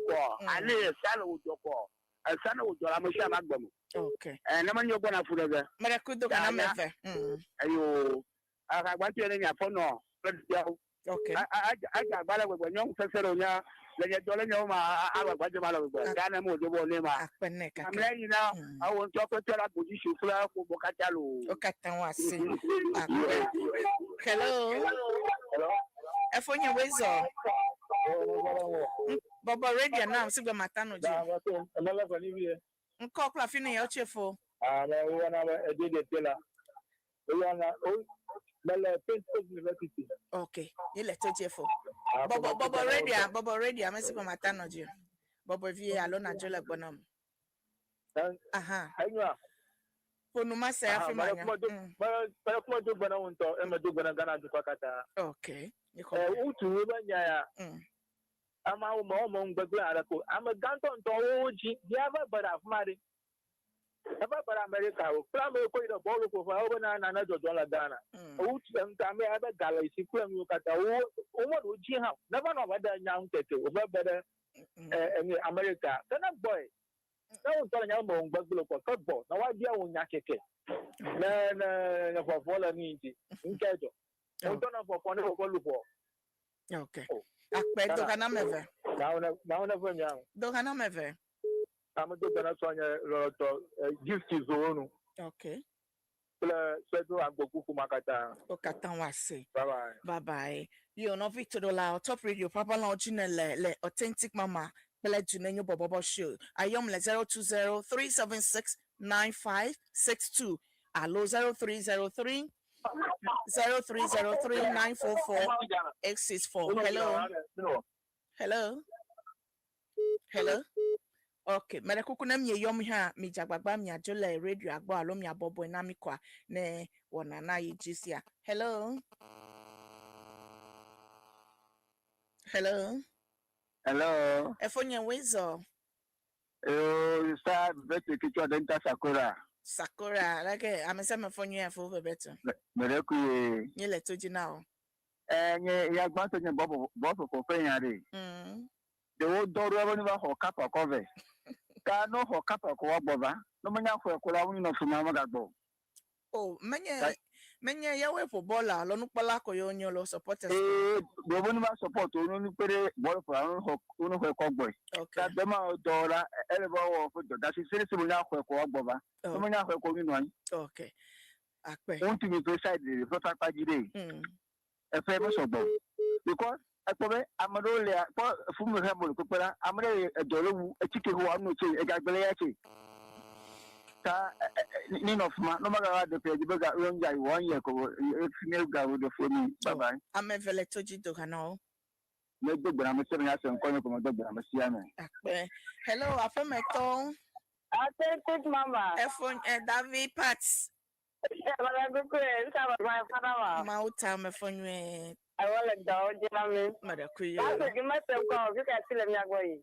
I lay a salad with your call. A son of Jolamusha Magdam. Okay. And I'm going to put it. Maracudo Ganameve. You I want to any phone. Okay. I got better with a young Fesseronia. Then you're Dunenyo, I was Guatemala. Danamo, the one name. I'm letting you now. I want to talk to a position for Bocatalu. Okay. Hello. Efonya Wezo. Bobo Radio now, Siba Matano. Nkokla fini ya chefo. We want to do the teller. We want to University. Okay, you let it chefo. Bobo Radio, I'm Siba Matano. Bobo V. Alona Jola Bonum. Aha. Ponuma say Afimanya. Okay. I'm a Danton to OG, the other but I've married. Para America, from a ball of over another dollar Ghana. Time I have galaxy from you at a woman would you have never know whether young over better America. Then a boy. No one elbow for football. Now I deal with Yakeke. Then for following in Kajo. Don't know for one of Okay. Akpe Doganameve. Now never young. Doganameve. I'm a good gift his own. Okay. Okatan wase. Bye bye. Bye. You know Victor Dola top radio Papa Longine le authentic mama. Bele Dunenyo Borborbor show. Ayom le 020-376-9562. Allo 0303 0303-944-864. Hello. Hello. Okay, Marakukunam ye yom ha mi jagbagba mi ajole radio agbo alo mi abobo na mi kwa ne wonana yijisia. Hello. Hello. Efonye wezo. You start better kichwa denta Sakura, like amesema fonye afo bebeto. Mereku Nyele toji now. Nye ya gbanto nye bobo for penyare. The old door ever ho kapa cover. Ka no ho kapa ko boba. No manya for kola woni no fuma magagbo. Oh, menye yawe for bola lo nupala ko yonyo lo supporters. Bobo ni support onu ni pere ball for onu ho ko boy. Okay. Ka dema dora elebo wo for that is serious munya ho ko boba. No manya ho ko ni no. Okay. Akpe. Want to be precise the total pagide. Famous obo. Because Akobe Amarole for Fumu Hamul Kupera, Amare a Dolu, a chicken who are not a Gagliati. Nino of no matter the page, you got 1 year, female guy with the phone. Bye bye. I'm a veletoji to Hano. No good, but I'm a 7 years and calling from a doctor. I'm a Siana. Hello, Afamaton. I think Mama. Efon David Pats. Mauta me fonwe. I want to go, Jimmy. Mother You must have called. You can see them going.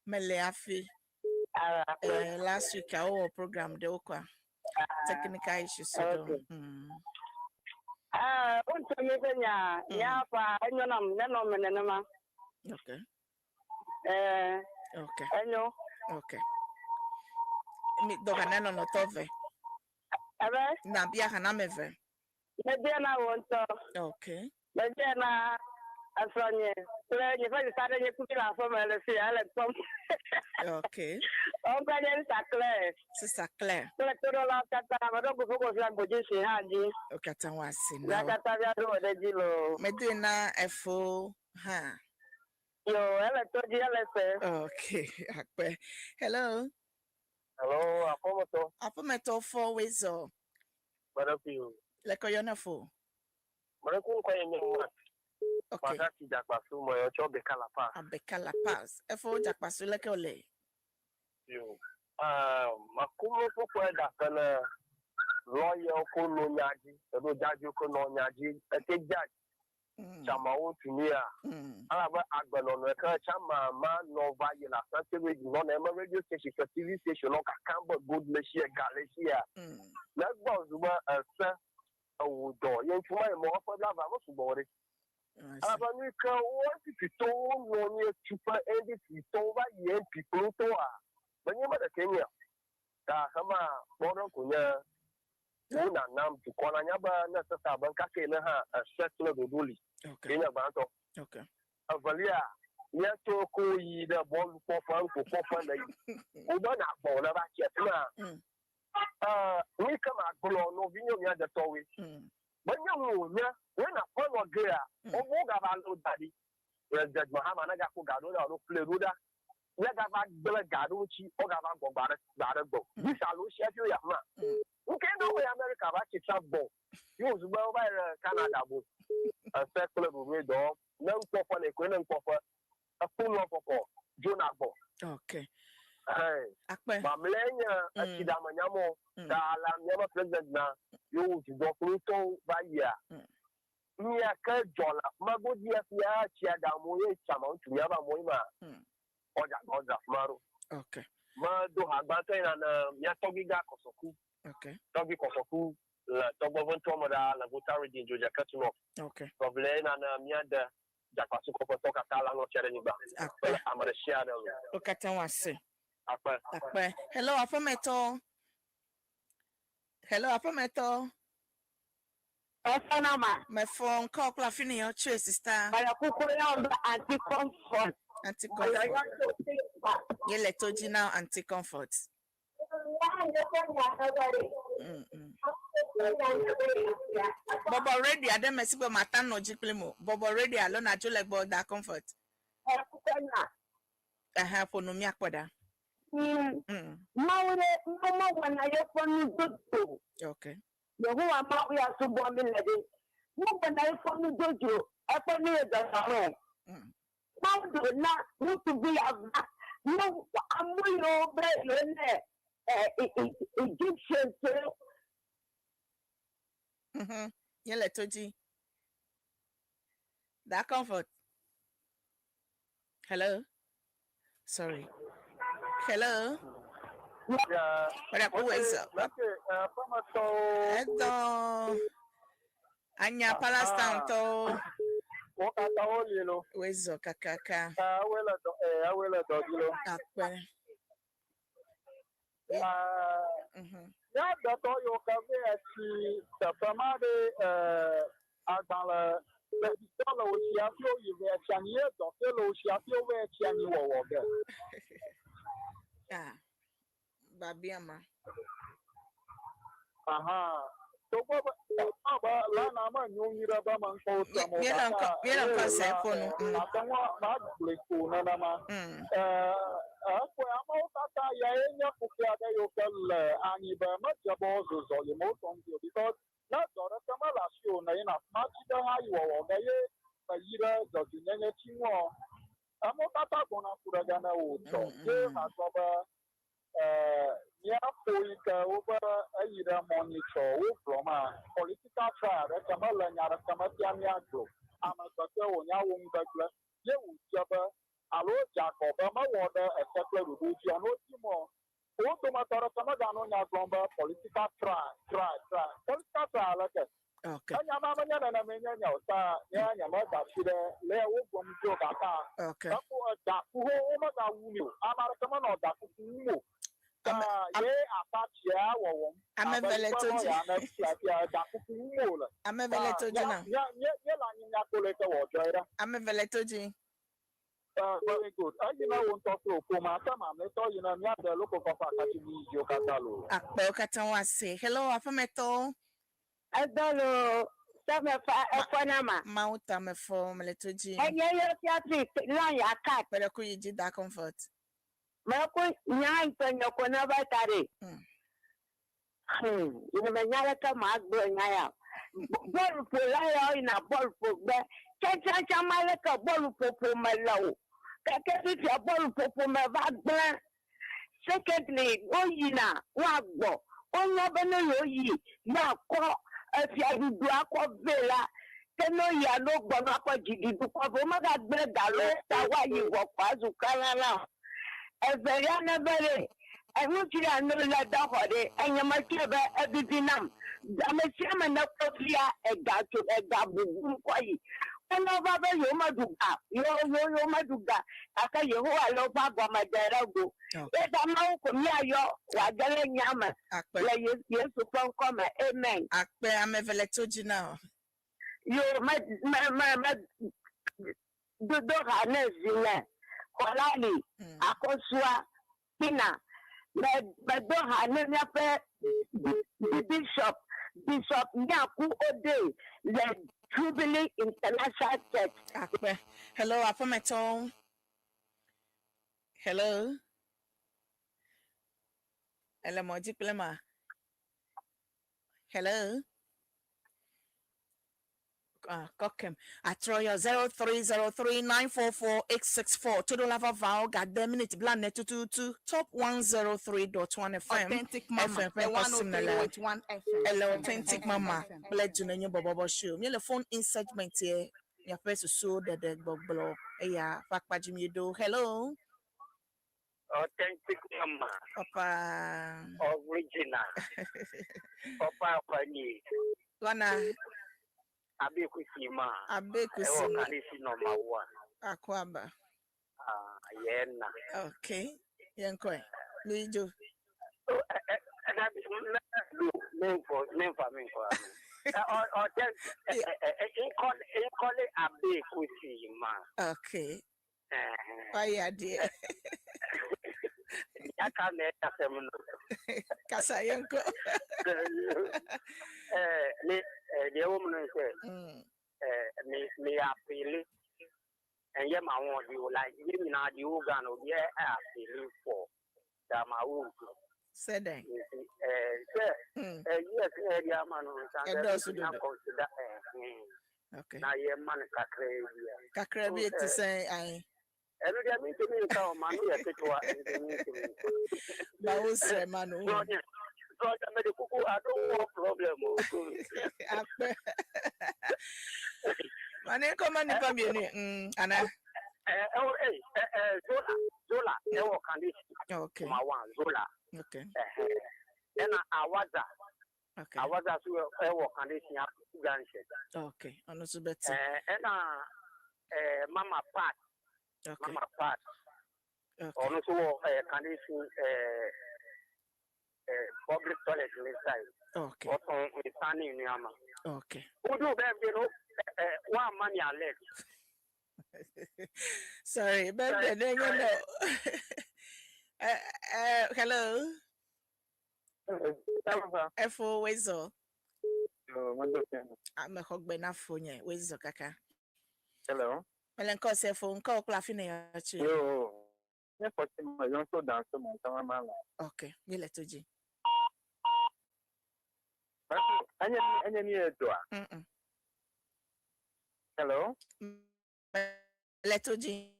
Meleafi. Last week our program de okwa. Technical issues. Okay. Okay. Mi doganeno no tove. Na bia hanameve. Okay. Okay. Sister Claire. Okay, Medina Efo. Ha. Okay. Hello. Hello, Apometo 4 ways or what up you? Like a yonafo. Okay. Bekala pass. Efo jakpasu like ole. Makumo for that lawyer Kono Yaji, the Jaju Kono Yaji, a judge. Chama to me. However, Agbanon, Chama, man, no Vayla, Saturday, non radio station, TV station, like a Campbell, Good Messiah, Galicia. That was where a sir, a wood door. You to my more for love, I was about it. Abanika, what if you told one year to put anything over young people to her? When you mother Kenya, Sama, Bono Kunya, Una Nam to Konanyaba, Nasa Banka, a settler of the bully. Okay. In a banto. Okay. A Valia, Yato Koi, the ball for fun, we don't have ball of that. We come at Bolo, no Vino, the Tory. When you know, when a fun or gear, or Mogavalo daddy, where Judge Mohammed Gado or Fleruda, Yagava Gaduchi, or Gavago Barabo. This are Lucia, who can do America, but it's a ball. Use well by Canada, a circular window, no proper, a queen proper, a full of Jonah. Okay. Mamlenya, a Kidamanyamo, the Alam president now, you to go Pluto by year. Nia Kerjola, Magodia, Chiadamoye, Chamon to Yaba Moima, or that Maru. Okay. ma do hagbata na ya togi ga kosoku. Okay. Togi kosoku la tobo vonto moda la votari di Georgia Katuno. Okay. Problem na mia da jakwasu ko to kala no chere ni ba. Amara share na. Okatan wase. Apa. Hello, Afometo. Esanama. My phone call clafini your choice sister. Para kukuya anti-comfort. Anti-comfort. Yele toji now anti-comfort. Bobo ready ade mesibo mata no jiplemo. Bobo ready alone na jo like that comfort. Ponomi akpoda. Maure mama wana yefonu dodo. Okay. Yehuwa ma uya subo mi lede. Mo wana yefonu dodo. Epo ni edasawe. Maudo na mutu bi ava. No amuyo bre yone. Egyptian too. Yele toji. That comfort. Hello. Sorry. Hello. Yeah. Who is up? Hello. Anya Palestine to. Wezo kakaka. Awela do dilo. Akpe. Ya dato yo kave ati tapamade agbala le dola o siafio yive chanie do lo siafio we chani wo ge. Ah. Babiama. Aha. So baba la na ma nyonyira ba man ko tamo. Bien encore c'est pour nous. Atanwa ba bleku na ma. Akwa ama tata ya enya kukia da yo kel ani ba ma jabo zo yo mo ton because na do ra kama la sio na ina ma ti da ha yo wo ga ye ba yira zo nyenye chinwo. Ama tata gona kura ga na wo to. Ye ha so ba ya poika over ayira monitor wo from political trial kama la nyara kama tiamia go ama sote wonya wo mbagla ye wo jaba alo jacob ma woda ekekle rubuji ano timo o to matara kama dano nya glomba political political trial ke okay anya mama nya na menya nya uta nya nya ma da shire le wo gomjo kaka okay ko da ku ho ma da wuni amara kama no da ku mu ye apatia wo I'm a veleto. I'm a veleto now. I'm a veleto. Very good. I won't talk to Puma. You know, the local papa catching you catalo. Akbokatan say hello, Afameto. Adolo. Sama Mauta me form letoji. And you line a cat. But I could you that comfort. Mako nyai penyo kona batare. Ina manyaka magbo nyaya. Bolu po la ina bolu po be. Cha maleka bolu po malaw. Kake ti bolu po me va. Secondly, oyina wagbo. Onyo beno yoyi na ko afi adudu akọ vela. Teno ya no gbono akọ jigidu ko bo ma ga gbe dalo ta wa yi wo kwazu kanana. Every never, and look at no let the holiday, and you must have a bidinam. Damasiam and the Propia, a gato, a gabu, quay. And over you, Maduga, you Maduga, after you who are low papa, my derago. Let a man come near your Wagalan Yama. Yes, to come, amen. Akpe, I'm a veleto now. You, my, the dog harness in there. Kolali, akosua, pina, but don't have the bishop, Yaku Ode, the Jubilee International Church. Hello, Apometo. Hello. Hello, Moji Plema. Hello. Cockham. I throw your 0303944864. To the lava vow, goddamn minute, bland net to top 103.1 FM. Authentic Mama. FM, The 103.1 FM. Hello, Authentic Mama. Bled Dunenyo Borborbor show. Me the phone in segment here. Your face is so the bubble. Yeah, fuck Pajim you do. Hello. Authentic mama. Papa. Original. Papa Pani. Wana. Abekusima. Abekusima. Kanisi number 1. Akwaba. Yena. Okay. Yankwe. Lijo. Name for me. Call it Abekusima. Okay. Why dear? I can't let them Kasayanko. The woman said, me appeal, and yet I want you like you know the organ of the appeal for that my own. Said that. Yes, area man, and also do consider. Okay. Now, your man, Kakrebi to say, I. Every day, I mean to me, man, we are to That was Manu. God, I don't want problem. My name come on the Anna. Zola, no condition. Okay. My one, Zola. Okay. Then I was okay. I was as well condition up gunshot. Okay. I'm not so better. And Mama Pat. Okay. Mama Pat. Okay. Also, condition public toilet inside. Okay. Also, with standing in Yama. Okay. Who do that, you know? One money I left. Sorry, but then you know. Hello. Efo wezo. I'm a hog benafonya. Wezo kaka. Hello. Melanco se phone call clafine ya chi. Yo. Yeah, for my young so dance to my man. Okay, you let G. Anya near door. Hello. Let G.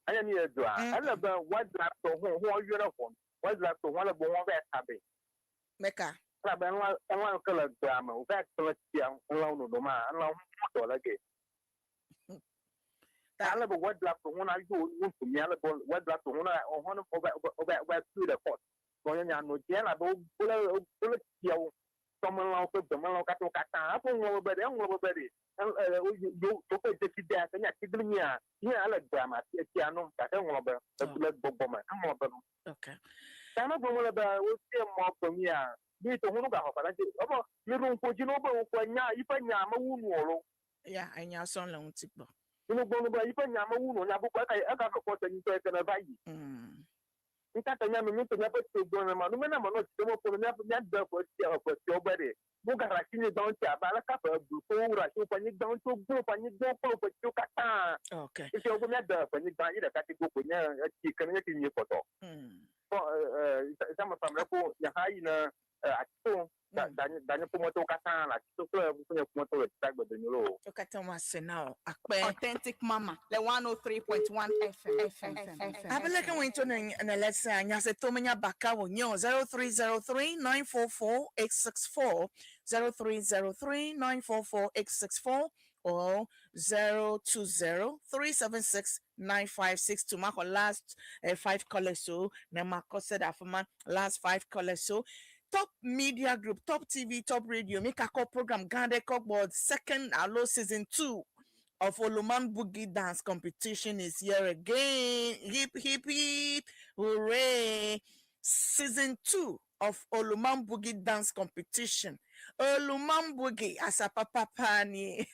Anya near door. I love what drop to who uniform. What drop to one of one of happy. Mecca. And one color drama. That color young alone no man alone or like it. I love what drop to one I go to me. What drop to one or one over through the pot. Going on no jail about bullet yell. Someone else with the Malocato Cata, over the everybody. And you took it to death and you're here. I like drama. Piano, I don't know about the blood bomber. Okay. I'm not going about more from here. Be to one of the you don't put you over when you find Yama. Yeah, and your son long tip. You know, going about you find Yama, I got a quarter in the buy. In fact, I never to never to go on. No matter what, never never for your body. Book a racking down to a balacapa before I open it down to go and you go for you cat. Okay. If you open that when you buy it, I can go you can get in your photo. Some of them are high at home. Daniel Pumoto Catan, like to play with Pumoto attack with the new. Look at Thomas now. Authentic Mama, the 103.1 FM. I've been looking into and let's say, and yes, Tomina Baka will know 0303 944 864 0303 944 864 or 020 376 9562. Mark last 5 callers so. Namako said that for man last 5 callers so. Top media group, top TV, top radio, make a call program, Gande Cockboard, second allo season 2 of Oluman Boogie Dance Competition is here again. Hip, hip, hip, hooray. Season 2 of Oluman Boogie Dance Competition. Oluman Boogie, as a papa pani.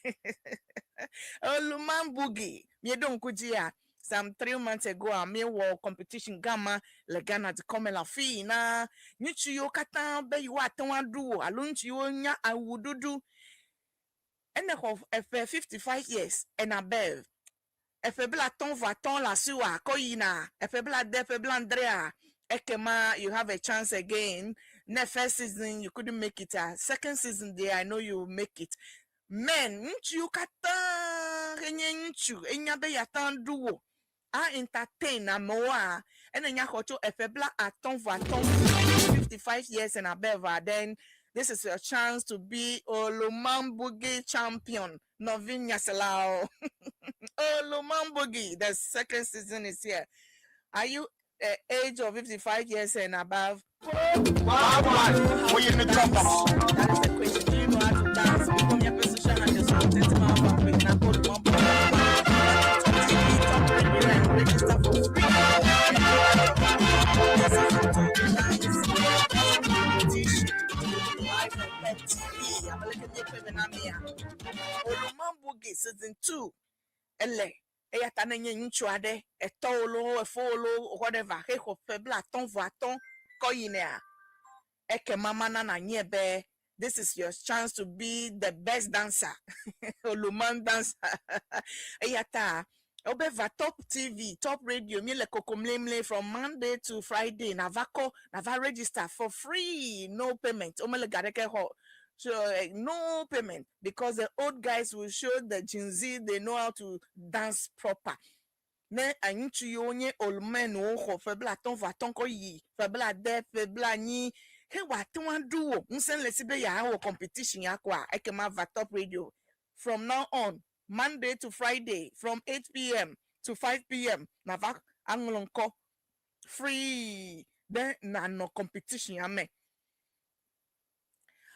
Oluman Boogie, you don't kujia. Some 3 months ago, I made war competition gamma, legana to come la fina. You katan be you at one do, alone you I would do. And of 55 years and above. If a blaton vaton la sua, coina, if a blood def a blandrea, ekema, you have a chance again. Ne first season, you couldn't make it. Second season, there, I know you will make it. Men, you katan, enya be yatan duo. I entertain a moa and then yahoto efebla aton vaton 55 years and above then This is your chance to be Olumambugi champion. Novin Yasalao. Olumambugi, the second season is here. Are you age of 55 years and above? That is the question. Do you know how to dance? Become your social handles on Tentimal fanpage. Now call Olumambugi. Top radio and register for free. Olumambugi season 2. Ele. Eyata nenye nchuade. Etolo, efolo, whatever. Heko febla ton voaton. Koyinea. Eke mama nana nyebe. This is your chance to be the best dancer. Oluman dancer. Eyata. Obeva top TV, top radio, mile kokomlemle from Monday to Friday. Navako, Nava register for free, no payment. Omele gareke ho. So no payment because the old guys will show the Gen Z they know how to dance proper. Ne anyitu yonye olmen ho febla ton va ton ko yi febla de febla ni he wa ton do nsen lesibe ya ho competition ya kwa ekema va top radio from now on Monday to Friday from 8 p.m. to 5 p.m. na va anglonko free then na no competition ame.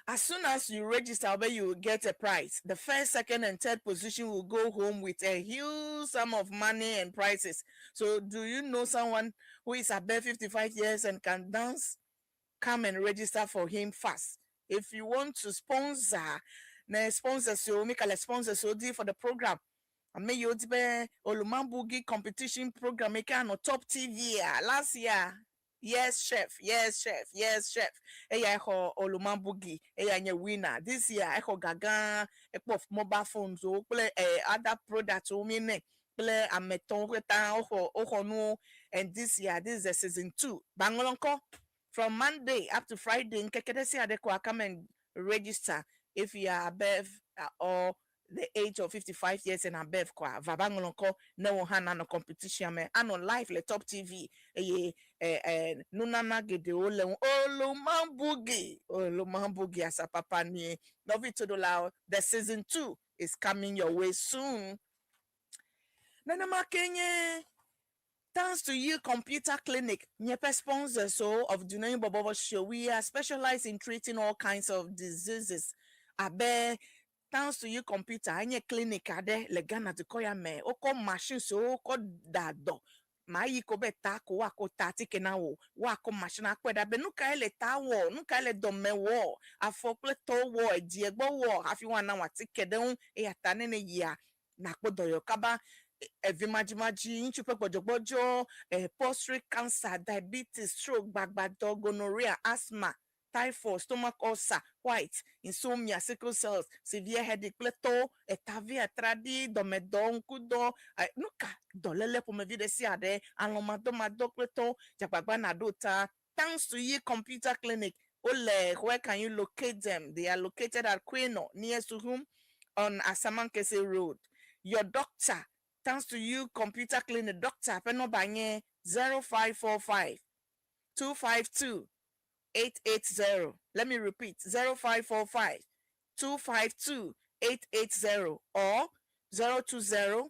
As soon as you register, you will get a prize. The first, second, and third position will go home with a huge sum of money and prizes. So, do you know someone who is above 55 years and can dance? Come and register for him fast. If you want to sponsor, make a sponsor for the program. I may you be Olumambugi competition program make on top TV last year. Yes, chef. Yes, chef. Yes, chef. Eya ho Olumambugi. Eya nye winner. This year, echo gaga, of mobile phones, play other products, play a meton reta, no. And this year, this is the season 2. Bangolonko, from Monday up to Friday, in Kekedesi Adeko, come and register if you are above or the age of 55 years and above kwa vabangolonko no hana no competition me ano live le top TV nunana gede ole Olumambugi asa papa ni love it to the loud. The season 2 is coming your way soon. Nana makenye thanks to you computer clinic nyepe sponsor so of Dunenyo Borborbor show. We are specialized in treating all kinds of diseases abe. Thanks to you computer anye clinic ade le Ghana to koya me oko machine so oko dado ma yi ko beta ko wa ko ta tike na wo wa ko machine akweda be nuka ele ta wo nuka ele do me wo afokle to wo edi egbo wo afi wa na wa tike de e ata ne ne ya na podo yo kaba evimajimaji inchupe gbojogbojo prostate cancer, diabetes, stroke, bagbado, gonorrhea, asthma, typhoid, stomach ulcer, white, insomnia, sickle cells, severe headache, pleto, etavia, tradi, domedon, kudo, nuka, dolele pour me vide si ade, alomado mado pleto, jabagba nadota. Thanks to you computer clinic. Ole, where can you locate them? They are located at Queno, near Suhum, on Asamankese Road. Your doctor, thanks to you computer clinic, doctor, peno banye 0545 252 880. Let me repeat 0545 252 880 or 020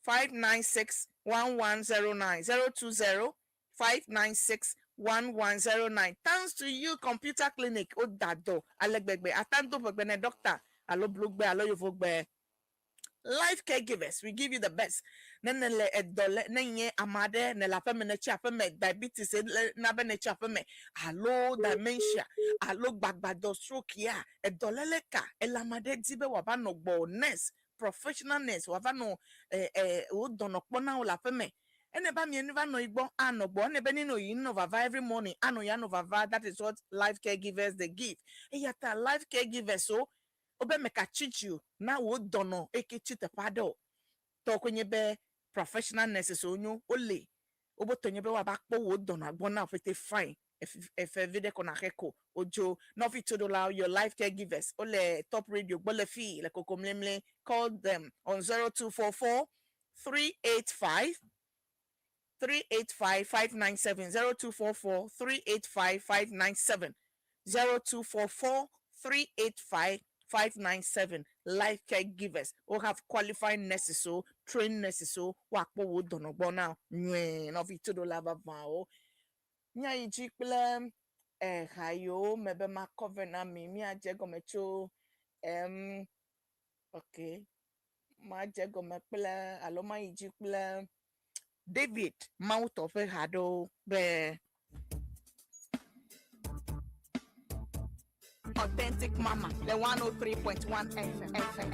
596 1109 020 596 1109. Thanks to you computer clinic odado alegbegbe atando begbene doctor alo blogbe alo yovogbe. Life caregivers, we give you the best. Nenele edole nenye amade ne la femme ne chafeme diabetes na be ne chafeme allo dementia allo gbagbado stroke ya edoleleka elamade dibe wabano gbo nurse professional nurse wabano o dono pona o la femme ene ba mi eni va no igbo anogbo ne be nino yin no vava every morning ano ya no vava. That is what life caregivers they give. Eyata life caregivers so obe meka chichu na wo dono eke chite pado to kwenye be professional nurses onyo ole obo tonye be wa bakpo wo dono agbona fete fine if video kona heko ojo no fit to allow your life caregivers ole top radio bole fi le kokomlemle. Call them on 0244 385 597 0244 385 597 0244 385 597 life caregivers who have qualified nurses so trained nurses so wakpo wo donogbo now nwe no fit to lava vao nya iji pele hayo mebe ma cover na mi ajego mecho okay ma ajego me pele alo ma iji pele David mouth of hado be Authentic Mama, the 103.1 FM.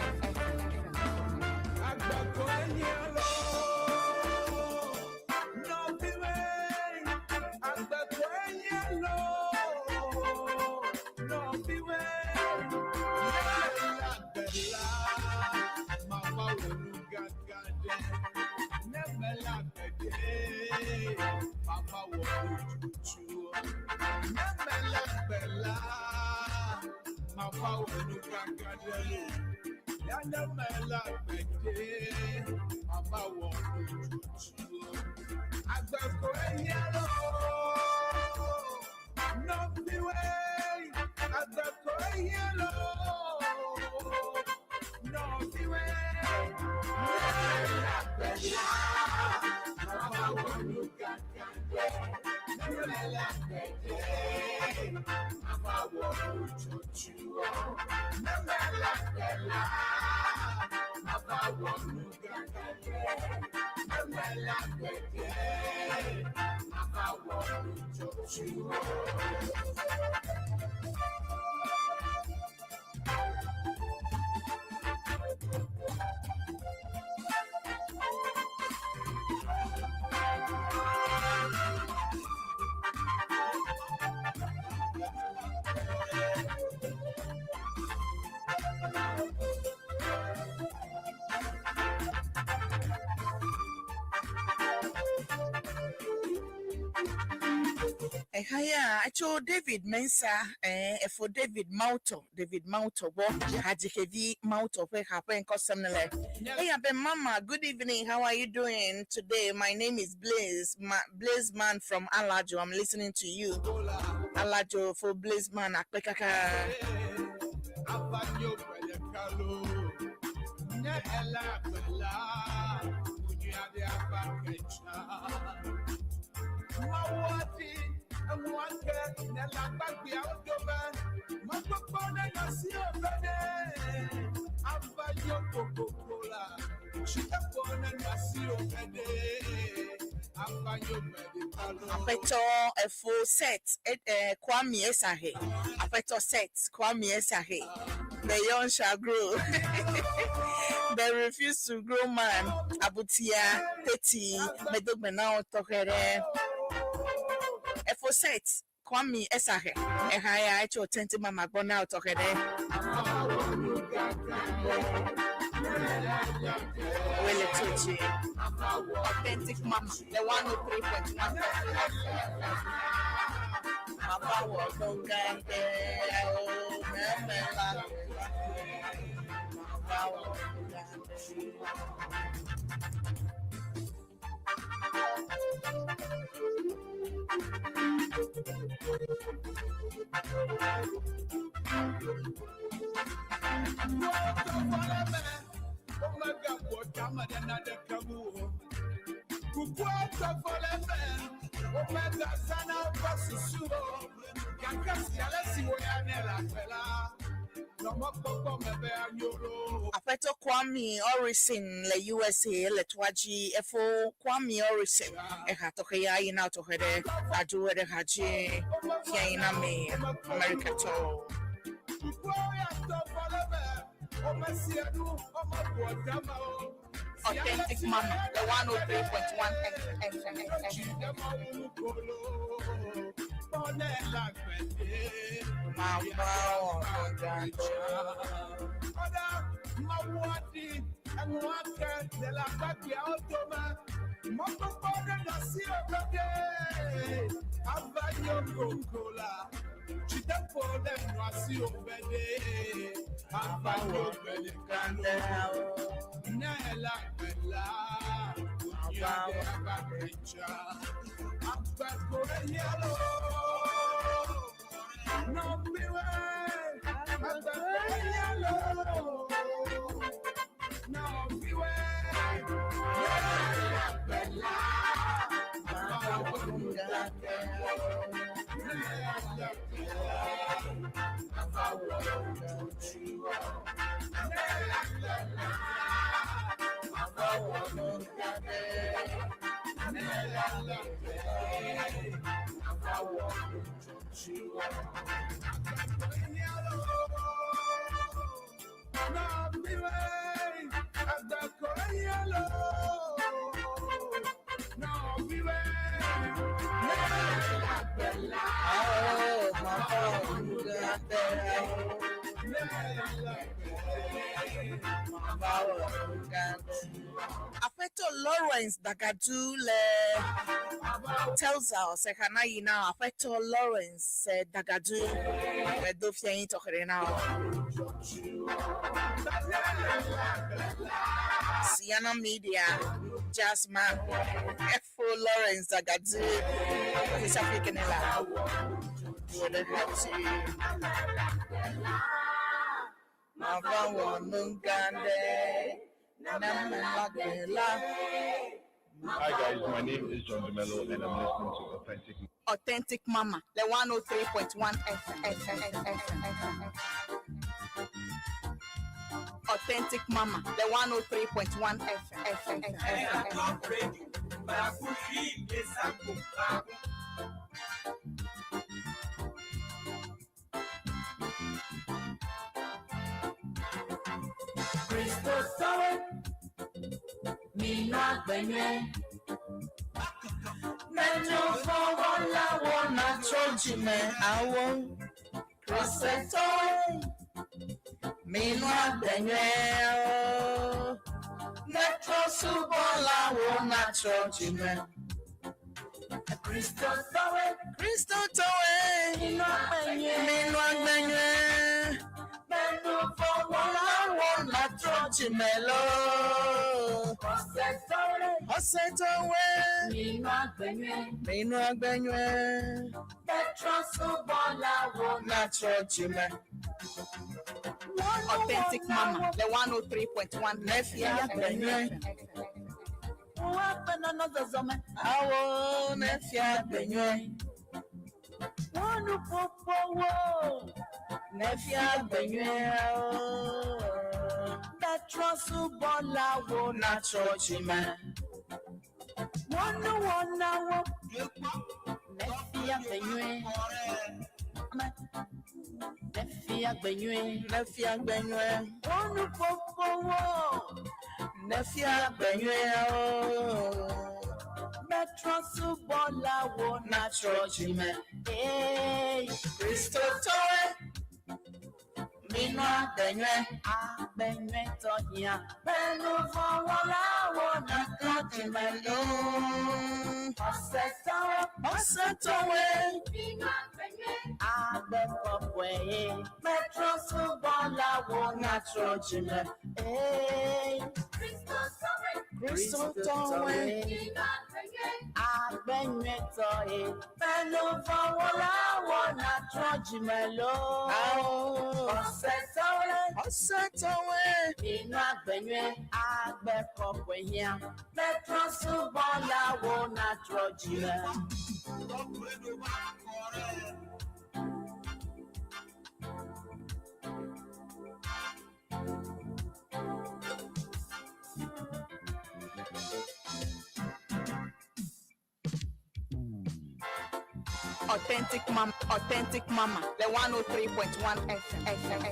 Haya, acho David Mensa, for David Mauto, what had heavy Mauto, where happen customly. Hey, Abe Mama, good evening. How are you doing today? My name is Blaze, Blaze Man from Alajo. I'm listening to you. Alajo for Blaze Man, Akpekaka. Apeto a full set Kwame Esahe. Apeto set Kwame Esahe. The young shall grow. They refuse to grow man. Abutia, Teti, Medogmena, Tokere. A full set Kwame Esahe. A higher to authentic mama gone out of her. Well, it's Authentic Mama, the 103.1 Papa was no guy there. Apeto Kwame Orison le USA le twaji efo Kwame Orison e hatoke ya ina to hede adu de haji ya ina me America to Authentic Mama, the 103.1 Afeto Lawrence Dagadule tells us Ekanayi now. Afeto Lawrence Dagadu Dofia Tokere now. Sienna Media, Jasmine, F. Lawrence Dagadu, East African Ella. Hi guys, my name is John Dunenyo and I'm listening to Authentic Mama, the 103.1 FM. Authentic Mama, the 103.1 FM. Menu for one la one chojime awon Cristo Minwa benye Metro subola one chojime Cristo towe Minwa benye Menu for one la one chojime lo Osetowe Minu agbenye Petro subola wo na chojime Authentic Mama, the 103.1 Nefia agbenye Wapena no zozome. Awo nefia agbenye Wanu popo wo. Nefia agbenye Petro subola wo na chojime Wanu wana wo. Nefia benye. Nefia agbenye Wanu popo wo. Nefia agbenye Petro subola wo na chojime Hey, Cristo towe Minu agbenye abenye tohia. Menu for one la one chojime lo Osetowe Abepopwe. Metro subola wo na chojime Hey, Cristo towe abenye tohe. Menu for one la one chojime lo Osetowe Inu abenye abepopwe hia. Metro subola wo na chojime Authentic Mama, the 103.1 FM.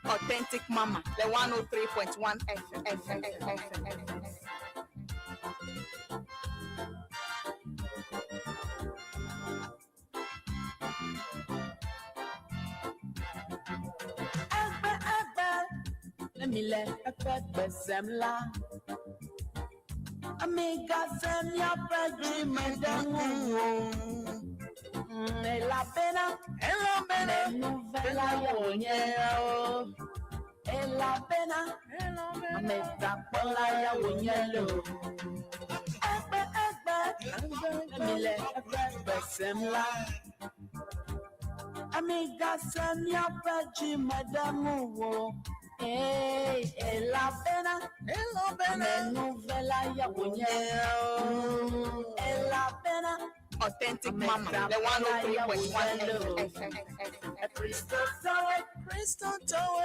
Authentic Mama, the 103.1 FM. Emile epe semla. Amiga semia pedri medangu. La pena, novela yonye. La pena, me tapola ya wonyelo. Emile epe semla. Amiga semia pedri medangu. La pena, me novela ya wonyelo. La pena, Authentic Mama, the 103.1 FM. Crystal Tower.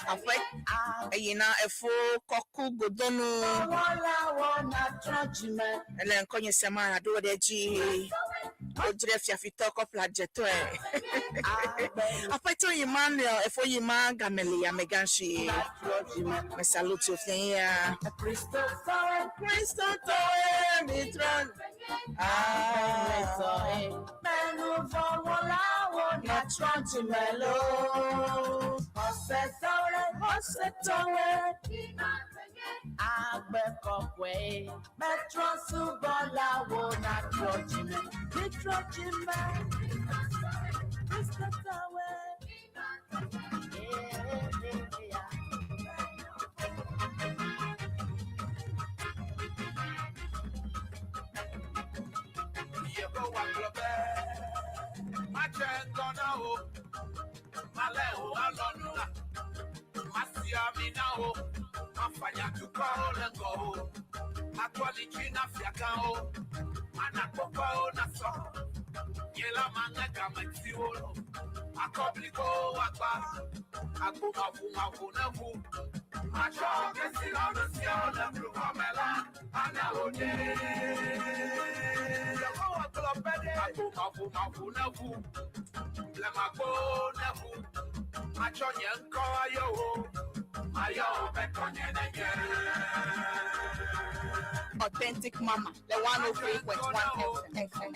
Afek ayina efo koku godono ele nkonye sema na do deji ojire fiafito kopla jeto e apeto Emmanuel efo yima gameli ya meganshi me salute ofia Crystal Tower mitran Mafanya tukole ngo Matwali china fiakao Manakopao na so Yela mangaka metiolo Akobliko wakba Akumafu nevu Macho kesi lono siona Plukamela Ana ode Yako wakolopede Akumafu nevu Lemako nevu Macho nyenko ayo Authentic Mama, the 103.1 FM.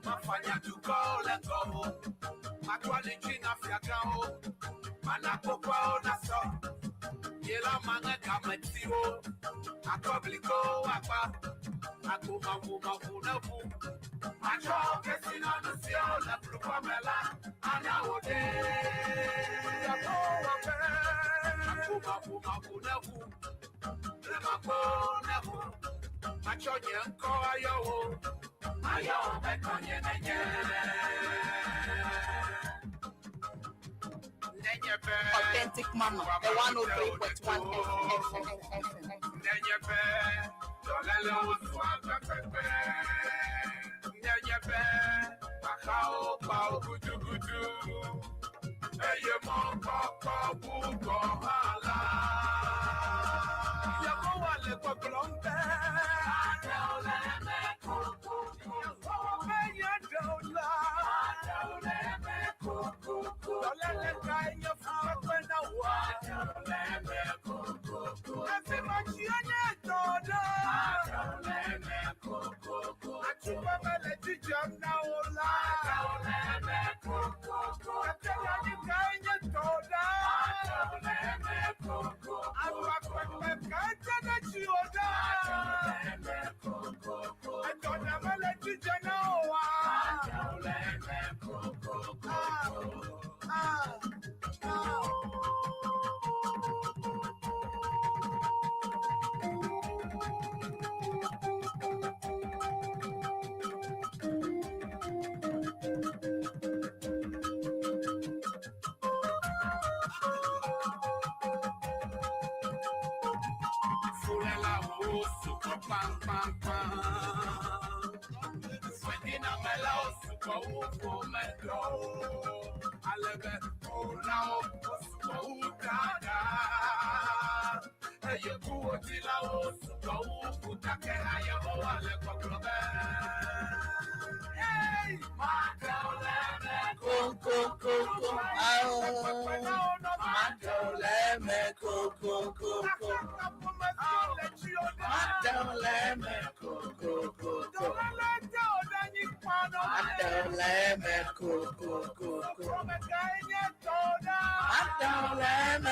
Mafanya tukole ngo Matwali china fiakao Manakopao na so Yela mangaka metiwo Akobliko wakba Akumafu nevu Macho kesi na nusio Le Plukamela Ana ode Yako wape Akumafu nevu Le mako nevu Macho nyenko ayo Ayo bekonye nenye Authentic Mama, the 103.1 FM. Nenyepe Dolelo Swampepe Nenyepe Makao Pao Gudu Eye Moko Bugo Hala Yako Wale Kokolombe Adole Meko Eye Dola Adole Meko Dolele Kanya Fapena Wa Adole Meko Efi Machiane Dola Adole Meko Atuwa Mele Tijam Na Ola Adole Meko Atela Kanya Dola Adole Meko Awa Kwekwe Kanta Na Chioda Adole Meko Atona Mele Tijam Na Ola Adole Meko Fulela osu pam pam pam. Swendina mela osu kwa uko melo. Alebe ola osu kwa ukada. Eye kuotila osu kwa ukutakera yebo wale kwa klobe. Hey, Madoleme Coco, Madoleme Coco. Madoleme Coco. Madoleme Coco. Madoleme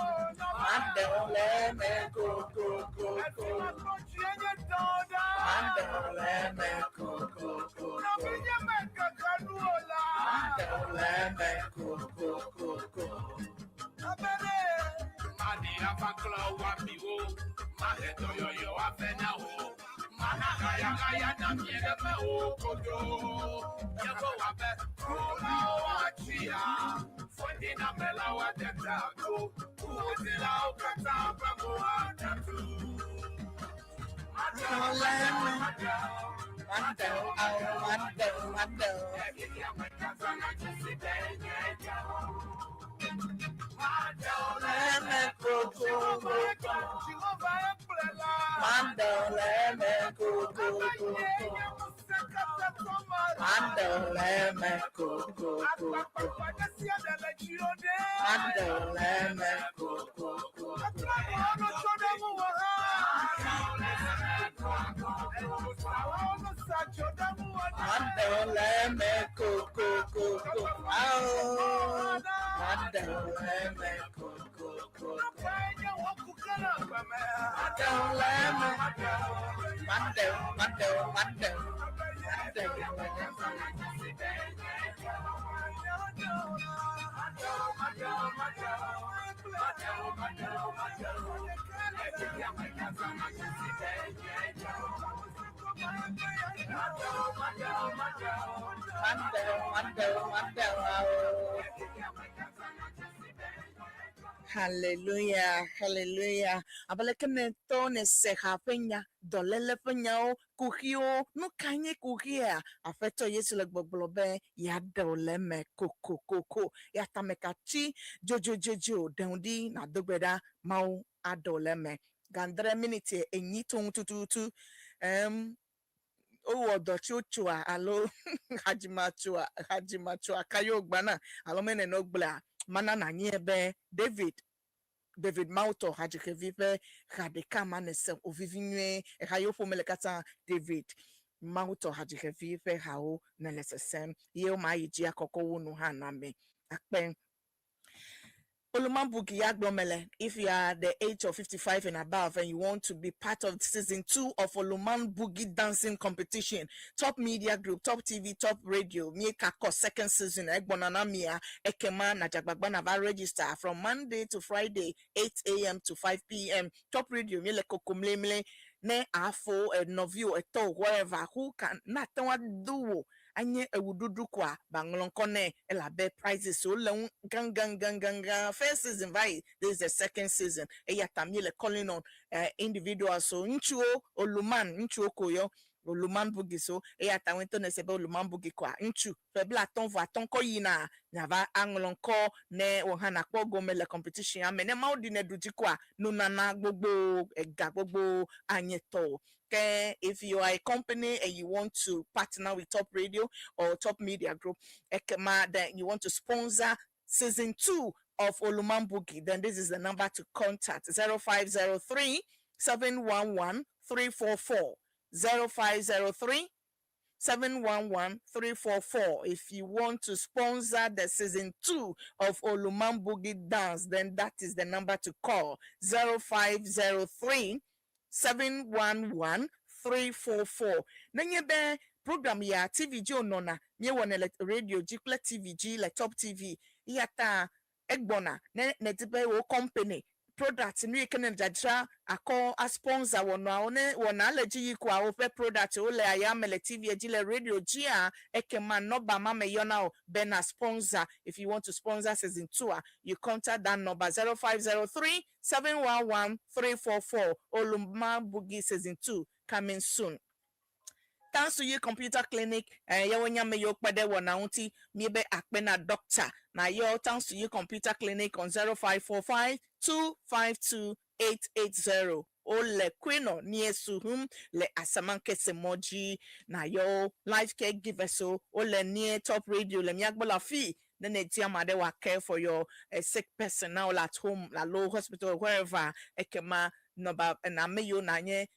Coco. Madoleme Coco. Mandoleme Coco. Hallelujah, hallelujah. Abalekene tone se hapenya dolele penya kuhio no kanye kuhia afeto yesu le gbogbobe ya dole me koko ya tamekachi jojo dendi na dogbeda mau adole me gandre minute enyi tun tututu o odochi ochua alo hajimachua kayo gbana alo mene no gbla mana na nyebe David Mauto hajikevipe hadeka manese ovivinwe hayo melekata David Mauto hajikevipe hao nelesesem yeo maiji akoko wonu haname akpen Olumanbugi Yagbomele, if you are the age of 55 and above and you want to be part of season 2 of Olumanbugi dancing competition, Top Media Group, Top TV, Top Radio, Miekako second season, Egbonana Mia, Ekema, Najagbagba va register from Monday to Friday, 8 a.m. to 5 p.m. Top Radio, Mieleko Kumlemle, Ne Afo, Novio, Eto, wherever, who can, Natawa Duo. Anye ewududu kwa banglon elabe prizes so long gang first season vai this is the second season eyatamiele calling on individuals so nchuo oluman nchuo koyo oluman bugi so eyatawento nesebe oluman bugi kwa nchu febla tonvo atonko yina nyava anglonko ne ohana kpo gomele competition amene maudi ne duji kwa nunana gbogbo ega gbogbo anyeto. Okay, if you are a company and you want to partner with Top Radio or Top Media Group, then you want to sponsor season 2 of Olumanbugi, then this is the number to contact 0503 711 344 0503 711-344. If you want to sponsor the season 2 of Olumanbugi Dance, then that is the number to call 0503 711-344. Nanyebe program ya TVG onona nye wone radio jikle TVG le Top TV yata egbona ne tipe wo company product ni kene jajra ako a sponsor wona leji yikwa ofe product o le ayamele TV ejile radio gia ekema number mama yona bena sponsor. If you want to sponsor season 2 you contact that number 0503 711-344. Olumanbugi season 2 coming soon. Thanks to you computer clinic yawonya me yo kpede wona unti miebe akpena doctor na yo thanks to you computer clinic on 0545 252 880 ole kwino niesuhum le asamanke semoji na yo life care giver so ole nie Top Radio le miagbola fi then they made wa care for your sick person now at home la low hospital wherever ekema no ba na me yo na nye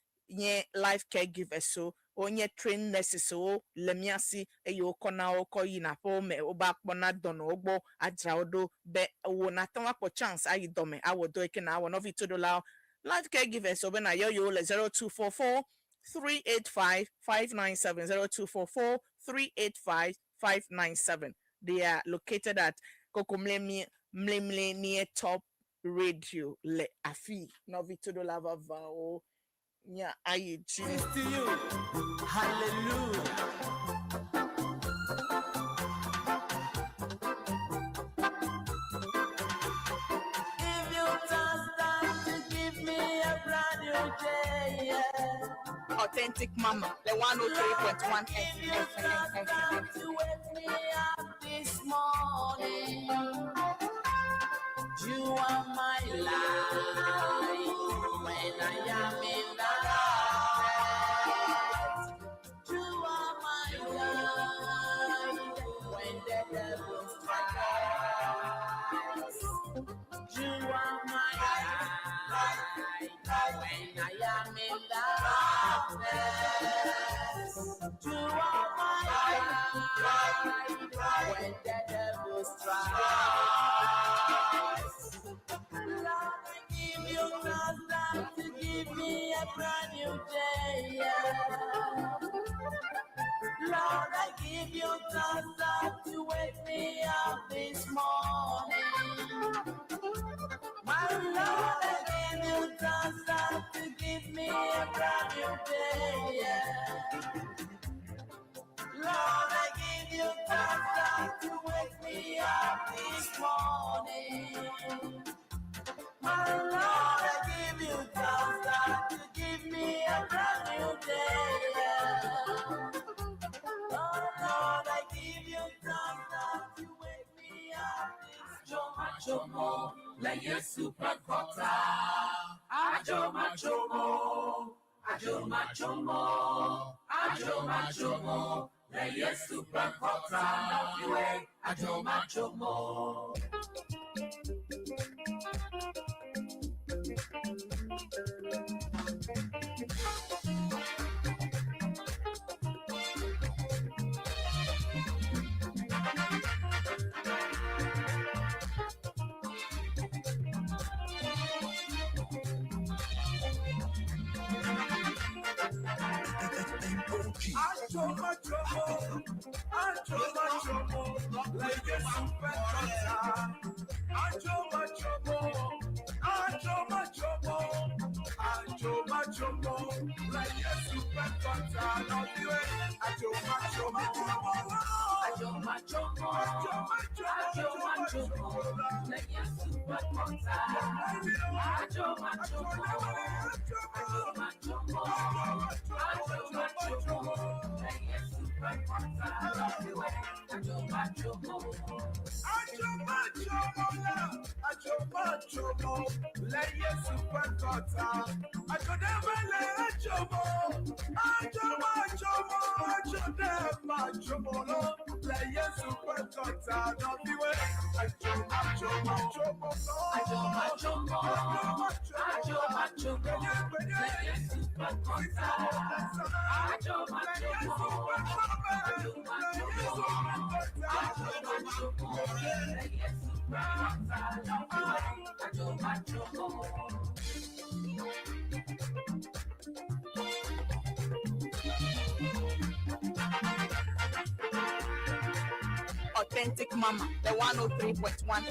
life care giver so onye train nurses so lemiasi eyo kona oko yi na po me oba kpona dono ogbo ajra odo be wo na tan wa chance ayi dome awodo eke na awon of $2 life care givers so na yo le 0244 385 597 0244 385 597. They are located at Kokomle near Top Radio Le Afi. Novito do lava vao. Nya ayeji. To you. Hallelujah. If you just start to give me a brand new day, yeah. Authentic Mama, the 103.1 If you just start to wake me up this morning, you are my light when I am in the night. You are my light when the devil strikes. You are my light when I am in darkness. You are my light when the devil strikes. Lord, I give you thanks to give me a brand new day. Yeah. Lord, I give you thanks to wake me up this morning. My Lord, I give you thanks to give me a brand new day. Yeah. Lord, I give you thanks to wake me up this morning. My Lord, I give you thanks to give me a brand new day. Yeah. Lord, I give you thanks to wake me up this Jomo, like a super cutter. Ajomo, like a super cutter. Ajomo. Authentic Mama, the 103.1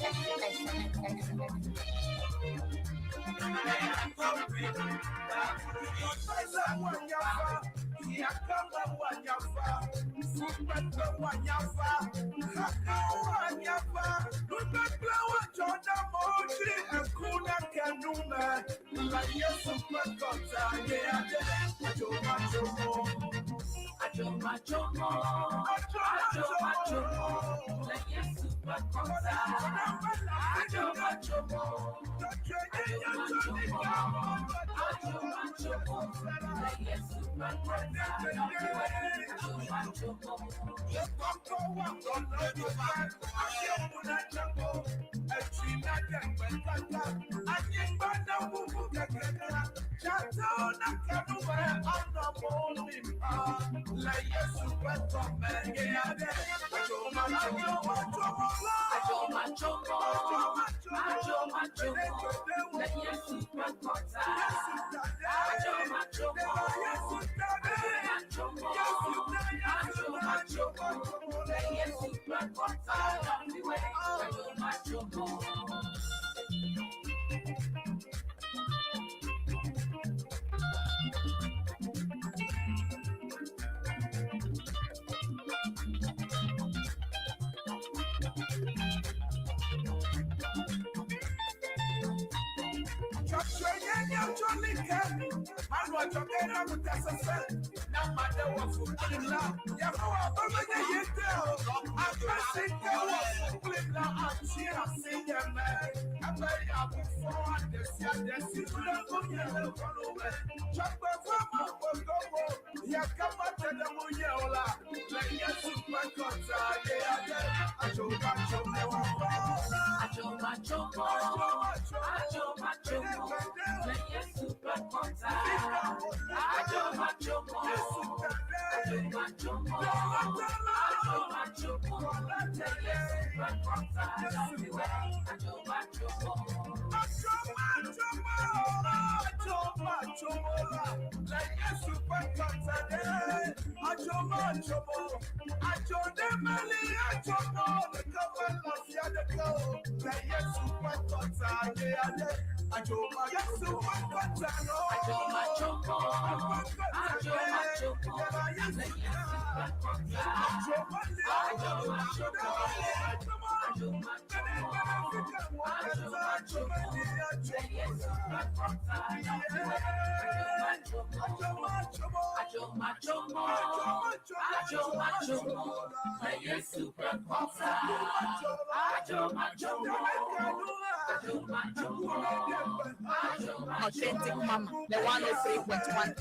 Authentic Mama, the 103.1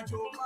FM.